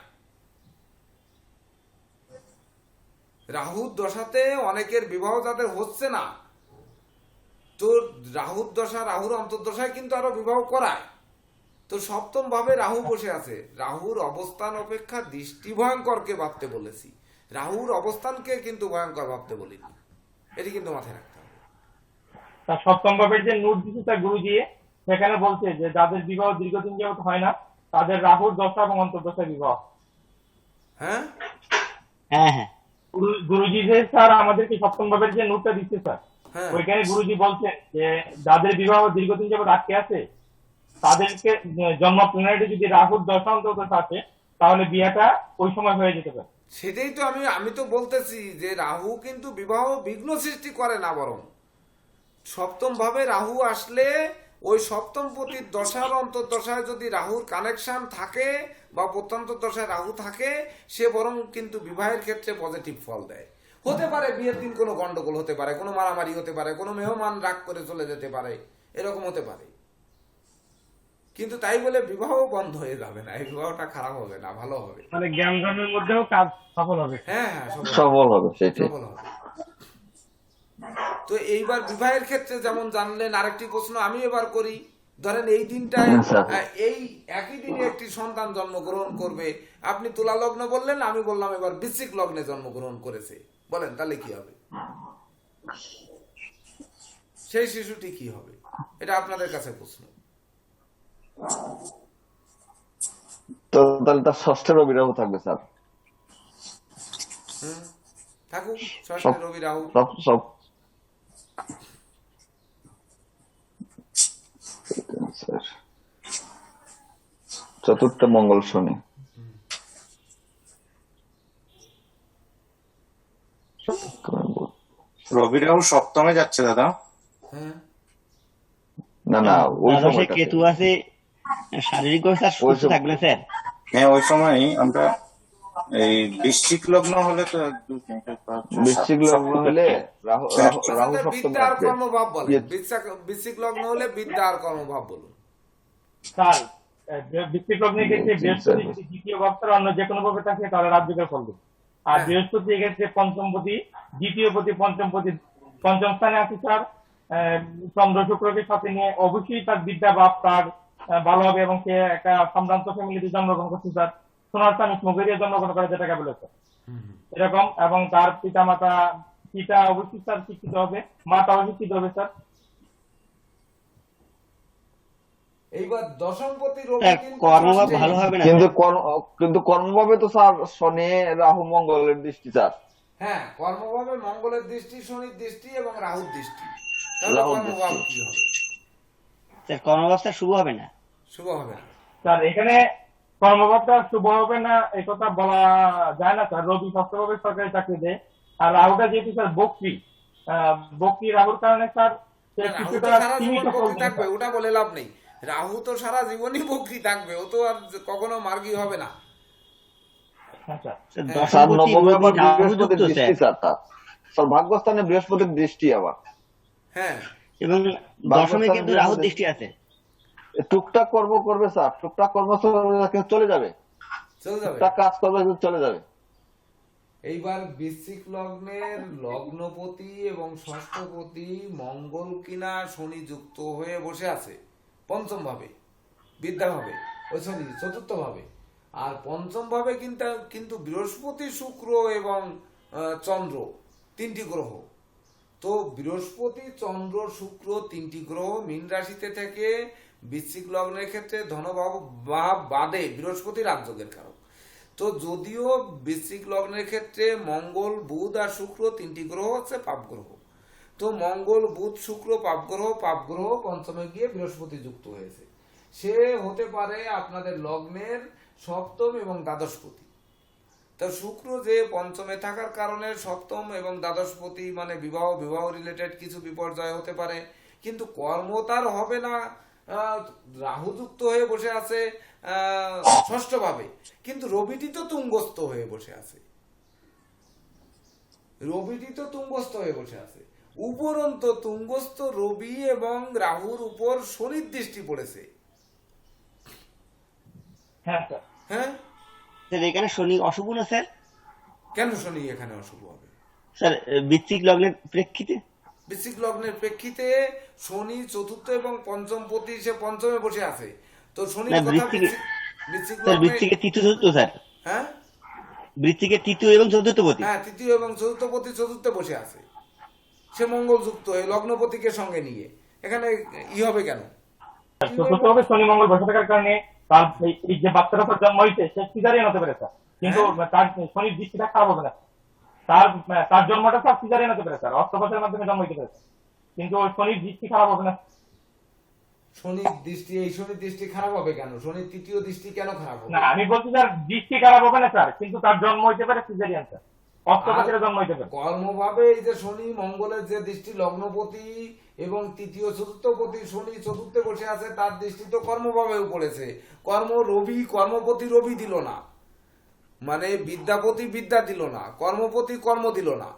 রাহুর দশাতে অনেকের বিবাহ যাদের হচ্ছে না, তো রাহুর দশা, রাহুর অন্তর্দশায় কিন্তু আরো বিবাহ করায়। তো সপ্তম ভাবে রাহু বসে আছে, রাহুর অবস্থান অপেক্ষা দৃষ্টি ভয়ঙ্করকে ভাবতে বলেছি, রাহুর অবস্থানকে কিন্তু ভয়ঙ্কর ভাবতে বলিনি, এটি কিন্তু মাথায় রাখতে হবে। তার সপ্তম ভাবের যে নোট দিচ্ছে স্যার গুরুজি, সেখানে বলছে যে যাদের বিবাহ দীর্ঘদিন যাবত হয় না তাদের রাহুর দশা এবং অন্তর্দশায় বিবাহ। হ্যাঁ হ্যাঁ হ্যাঁ। গুরুজি যে স্যার আমাদেরকে সপ্তম ভাবের যে নোটটা দিচ্ছে স্যার, হ্যাঁ ওইখানে গুরুজি বলছেন যে যাদের বিবাহ দীর্ঘদিন যাবত আটকে আছে তাদেরকে জন্ম প্ল্যানেটে যদি রাহুর দশা অন্তর্দশা আছে তাহলে বিয়েটা ওই সময় হয়ে যেতে পারে। সেটাই তো আমি তো বলতেছি যে রাহু কিন্তু বিবাহ বিঘ্ন সৃষ্টি করে না, বরং সপ্তম ভাবে রাহু আসলে ওই সপ্তম পতির দশার অন্তর্দশায় যদি রাহুর কানেকশন থাকে বা প্রত্যন্ত দশায় রাহু থাকে, সে বরং কিন্তু বিবাহের ক্ষেত্রে পজিটিভ ফল দেয়। হতে পারে বিয়ের দিন কোনো গন্ডগোল হতে পারে, কোনো মারামারি হতে পারে, কোনো মেহমান রাগ করে চলে যেতে পারে, এরকম হতে পারে, কিন্তু তাই বলে বিবাহ বন্ধ হয়ে যাবে না, এই বিবাহটা খারাপ হবে না, ভালো হবে। মানে জ্ঞান ধর্মের মধ্যেও কাজ সফল হবে। হ্যাঁ সফল হবে, সেটাই। সফল হবে। তো এইবার বিবাহের ক্ষেত্রে যেমন জানলেন, আরেকটি প্রশ্ন আমি এবার করি। ধরেন এই দিনটায় স্যার। এই একই দিনে একটি সন্তান জন্মগ্রহণ করবে, আপনি তুলা লগ্ন বললেন, আমি বললাম এবার বৃশ্চিক লগ্নে জন্মগ্রহণ করেছে, বলেন তাহলে কি হবে? সেই শিশুটি কি হবে? এটা আপনাদের কাছে প্রশ্ন। তো তাহলে তার ষষ্ঠের অবিরাহ থাকবে স্যার। থাকুক ষষ্ঠে রবি রাহু। সব সব স্যার। চতুর্থ মঙ্গল শনি, রবি রাহু সপ্তমে যাচ্ছে দাদা। হ্যাঁ, না না, ওই দ্বাদশে সময়টা কেতু আছে, শারীরিক ভাবে স্যার ওই সুস্থ সময় থাকবে স্যার। হ্যাঁ, ওই সময়ই আমরা এই বৃশ্চিক লগ্ন হলে তো 1 2 3 4 5 6 বৃশ্চিক 7 লগ্ন হলে রাহু হ্যাঁ, রাহু আচ্ছা রাহু স্যার, সপ্তমে বিদ্যা আর আসবে। কর্মভাব বলেন। ইয়ে, বৃশ্চিক লগ্ন হলে বিদ্যা আর কর্মভাব বলুন। স্যার বৃশ্চিক লগ্নের ক্ষেত্রে জি, বৃহস্পতি স্যার। যদি দ্বিতীয় ভাবতার অন্য যে কোনো ভাবে থাকে তাহলে রাজযোগের ফল দেবে। আর হ্যাঁ। বৃহস্পতি এক্ষেত্রে পঞ্চমপতি, দ্বিতীয়পতি, পঞ্চমপতি, পঞ্চম স্থানে আছে স্যার। চন্দ্র শুক্রকে সাথে নিয়ে অবশ্যই তার বিদ্যা ভাব তার ভালো হবে এবং সে একটা সম্ভ্রান্ত ফ্যামিলিতে জন্মগ্রহণ করছে স্যার। সোনার স্থানে মগরিয়া জন্মগ্রহণ করে যেটাকে বলেছে এরকম। এবং তার পিতা অবশ্যই স্যার শিক্ষিত হবে, মাতাও শিক্ষিত হবে স্যার। এইবার দশমপতি রবি স্যার কিন্তু কর্মভাব ষষ্ঠে। ভালো হবে না কিন্তু স্যার। কিন্তু কর্মভাবে তো স্যার শনি রাহু মঙ্গলের দৃষ্টি স্যার। হ্যাঁ, কর্মভাবে মঙ্গলের দৃষ্টি, শনির দৃষ্টি এবং রাহুর দৃষ্টি। তাহলে রাহুর কর্মভাব দৃষ্টি। কি হবে? স্যার কর্মভাব স্যার শুভ হবে না। শুভ হবে না। স্যার এখানে কর্মভাবটা শুভ হবে না এই কথা বলা যায় না স্যার। রবি ষষ্ঠভাবে সরকারি চাকরি দেয়, আর রাহুটা যেহেতু স্যার বক্রি, বক্রি রাহুর কারণে স্যার সে রাহু তো কিছুটা সারা সীমিত জীবন ফল বকরি দেবে থাকবে, স্যার। ওটা বলে লাভ নেই। রাহু তো সারা জীবনই বকরি থাকবে, ও তো আর কখনো মার্গী হবে না। হ্যাঁ স্যার। স্যার হ্যাঁ, স্যার দশমপতি নবমে রবি আবার রাহু বৃহস্পতির যুক্ত দৃষ্টি স্যার, স্যার। স্যার ভাগ্যস্থানে বৃহস্পতির দৃষ্টি আবার। হ্যাঁ, এবং দশমে ভাগ্যস্থানে কিন্তু রাহুর বৃহস্পতি দৃষ্টি আছে। টুকটাক কর্ম করবে স্যার, টুকটাক কর্ম কিন্তু চলে যাবে, চলে যাবে। টুকটাক কাজ করবে কিন্তু চলে যাবে। এইবার বৃশ্চিক লগ্নের লগ্নপতি এবং ষষ্ঠপতি মঙ্গল কিনা শনি যুক্ত হয়ে বসে আছে পঞ্চম ভাবে, বিদ্যা ভাবে, ওই শনি চতুর্থ ভাবে। আর পঞ্চম ভাবে কিন্তু বৃহস্পতি, শুক্র এবং চন্দ্র, তিনটি গ্রহ। তো বৃহস্পতি, চন্দ্র, শুক্র, তিনটি গ্রহ মীন রাশিতে থেকে বৃশ্চিক লগ্নের ক্ষেত্রে ধনভাব বাদে বৃহস্পতি রাজযোগের কারক। তো যদিও বৃশ্চিক লগ্নের ক্ষেত্রে মঙ্গল, বুধ আর শুক্র তিনটি গ্রহ হচ্ছে পাপ গ্রহ। তো মঙ্গল, বুধ, শুক্র পাপ গ্রহ পঞ্চমে গিয়ে বৃহস্পতি যুক্ত হয়েছে। সে হতে পারে আপনাদের লগ্নের সপ্তম এবং দ্বাদশপতি। তা শুক্র যে পঞ্চমে থাকার কারণে সপ্তম এবং দ্বাদশপতি মানে বিবাহ রিলেটেড কিছু বিপর্যয় হতে পারে, কিন্তু কর্ম তার হবে না। রাহু যুক্ত হয়ে বসে আছে ষষ্ঠ ভাবে, কিন্তু রবিটি তো তুঙ্গস্থ হয়ে বসে আছে। উপরন্ত তুঙ্গস্থ রবি এবং রাহুর উপর শনির দৃষ্টি পড়েছে। হ্যাঁ স্যার। হ্যাঁ, স্যার এখানে শনি অশুভ না স্যার? কেন শনি এখানে অশুভ হবে? স্যার বৃশ্চিক লগ্নের প্রেক্ষিতে বৃশ্চিক লগ্নের প্রেক্ষিতে শনি চতুর্থ এবং পঞ্চম পতি, সে পঞ্চমে বসে আছে। তো শনির না, কথা বৃশ্চিক স্যার লগ্নে। বৃশ্চিকের তৃতীয় চতুর্থ স্যার, হ্যাঁ, বৃশ্চিকের তৃতীয় এবং চতুর্থ পতি। হ্যাঁ, তৃতীয় এবং চতুর্থ পতি চতুর্থে বসে আছে। সে মঙ্গল যুক্ত হয়ে লগ্নপতিকে সঙ্গে নিয়ে এখানে হবে কেন? চতুর্থ ভাবে শনি মঙ্গল বসে থাকার কারণে তার এই যে বাচ্চাটা তার জন্ম হয়েছে সে সিজারিয়ান হতে পারে স্যার। কিন্তু তার শনির দৃষ্টিটা খারাপ হবে না। তার জন্মটা স্যার সিজারিয়ান হতে পারে স্যার, অস্ত্রোপচারের মাধ্যমে জন্ম হতে পারে, কিন্তু ওই শনির দৃষ্টি খারাপ হবে না। এই শনির দৃষ্টি খারাপ হবে কেন? শনির তৃতীয় দৃষ্টি কেন খারাপ হবে? না, আমি বলছি স্যার দৃষ্টি খারাপ হবে না স্যার, কিন্তু তার জন্ম হইতে পারে সিজারিয়ান স্যার, অস্ত্রোপচারে জন্ম হইতে পারে। কর্মভাবে এই যে শনি মঙ্গলের যে দৃষ্টি লগ্নপতি এবং তৃতীয় চতুর্থপতি শনি চতুর্থে বসে আছে, তার দৃষ্টি তো কর্মভাবেও পড়েছে। কর্মপতি রবি দিল না, মানে বিদ্যাপতি বিদ্যা দিল না, কর্মপতি কর্ম দিল না।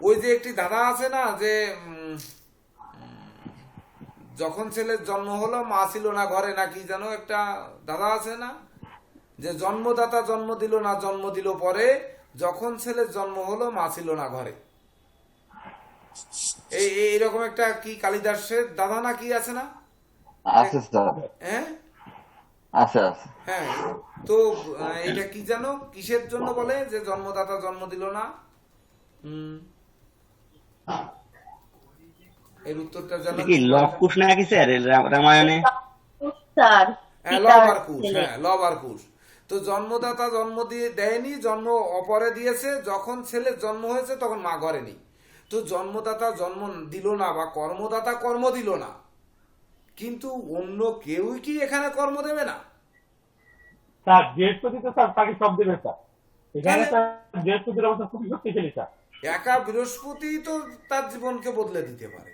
ওই যে একটি ধাঁধা আছে না যে যখন ছেলের জন্ম হলো মা ছিল না ঘরে, নাকি যেন একটা ধাঁধা আছে না, যে জন্মদাতা জন্ম দিল না, জন্ম দিল পরে, যখন ছেলের জন্ম হলো মা ছিল না ঘরে। এইরকম একটা কি কালিদাসের দাদা না কি আছে না? আছে স্যার, হ্যাঁ, আছে আছে। হ্যাঁ। তো এটা কি জানো কিসের জন্য বলে যে জন্মদাতা জন্ম দিল না? এর উত্তরটা জানো কি লব কুশ নাকি স্যার রামায়ণে? স্যার হ্যাঁ, লব আর কুশ। হ্যাঁ, লব আর কুশ। তো জন্মদাতা জন্ম দিয়ে দেয়নি, জন্ম অপরে দিয়েছে। যখন ছেলের জন্ম হয়েছে তখন মা ঘরে নেই। তো জন্মদাতা জন্ম দিল না বা কর্মদাতা কর্ম দিল না, কিন্তু অন্য কেউই কি এখানে কর্ম দেবে না? স্যার বৃহস্পতি তো স্যার তাকে সব দেবে স্যার। এখানে স্যার বৃহস্পতির অবস্থা খুবই শক্তিশালী স্যার। একা বৃহস্পতি তো তার জীবনকে বদলে দিতে পারে।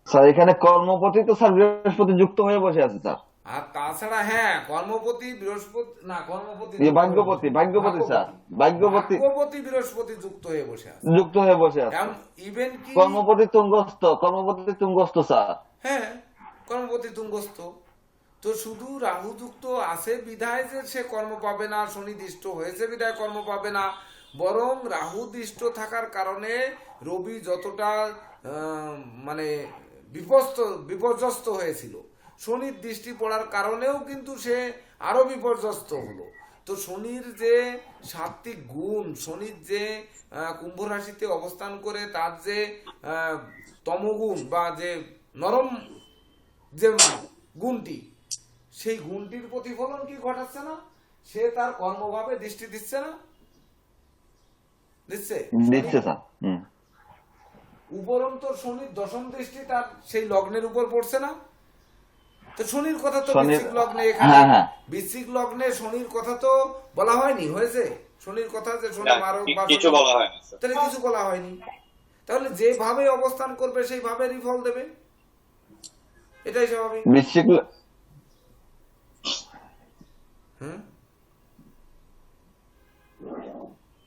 স্যার এখানে কর্মপতি তো স্যার বৃহস্পতি যুক্ত হয়ে বসে আছে স্যার। আর তাছাড়া হ্যাঁ, কর্মপতি বৃহস্পতি না, কর্মপতি ভাগ্যপতি স্যার, ভাগ্যপতি বৃহস্পতি যুক্ত হয়ে বসে আছে। যুক্ত হয়ে বসে আছে। ইভেন কি কর্মপতি তুঙ্গস্থ স্যার। হ্যাঁ, কর্মপতি তুঙ্গস্থ। তো শুধু রাহু যুক্ত আছে বিধায় যে সে কর্ম পাবে না, শনি দৃষ্ট হয়েছে বিধায় কর্ম পাবে না, বরং রাহু দৃষ্ট থাকার কারণে রবি যতটা মানে বিপর্যস্ত হয়েছিল, শনির দৃষ্টি পড়ার কারণেও কিন্তু সে আরো বিপর্যস্ত হলো। তো শনির যে সাত্ত্বিক গুণ, শনির যে কুম্ভ রাশিতে অবস্থান করে তার যে তমগুণ বা যে নরম যে গুণটি, সেই গুণটির প্রতিফলন কি ঘটাচ্ছে না? সে তার কর্মভাবে দৃষ্টি দিচ্ছে না? দিচ্ছে স্যার। উপরন্ত শনির দশম দৃষ্টি তার সেই লগ্নের উপর পড়ছে না? তো শনির কথা তো বৃশ্চিক লগ্নে, এখানে বৃশ্চিক লগ্নে শনির কথা তো বলা হয়নি, হয়েছে শনির কথা যে শনি মারক বা কিছু বলা হয় না স্যার। তাহলে কিছু বলা হয়নি। তাহলে যেভাবে অবস্থান করবে সেইভাবে ফল দেবে, এটাই স্বাভাবিক। হ্যাঁ,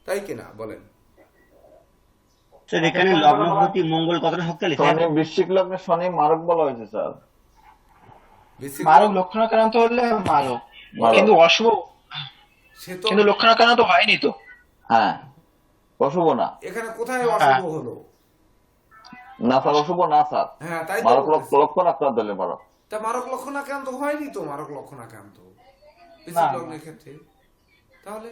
তাই কিনা বলেন? স্যার এখানে লগ্নপতি মঙ্গল কতটা শক্তিশালী স্যার? শনি বৃশ্চিক লগ্নে শনি মারক বলা হয়েছে স্যার। বৃশ্চিক মারক লক্ষণাক্রান্ত হলে মারক, কিন্তু অশুভ, সে তো কিন্তু লক্ষণাক্রান্ত হয়নি তো। হ্যাঁ, অশুভ না। এখানে কোথায় অশুভ হলো? না স্যার, অশুভ না স্যার। হ্যাঁ, তাই তো মারক বলতেছি। লক্ষণ আক্রান্ত হলে মারক। তা মারক লক্ষণাক্রান্ত হয়নি তো, মারক লক্ষণাক্রান্ত বৃশ্চিক লগ্নের ক্ষেত্রে। তাহলে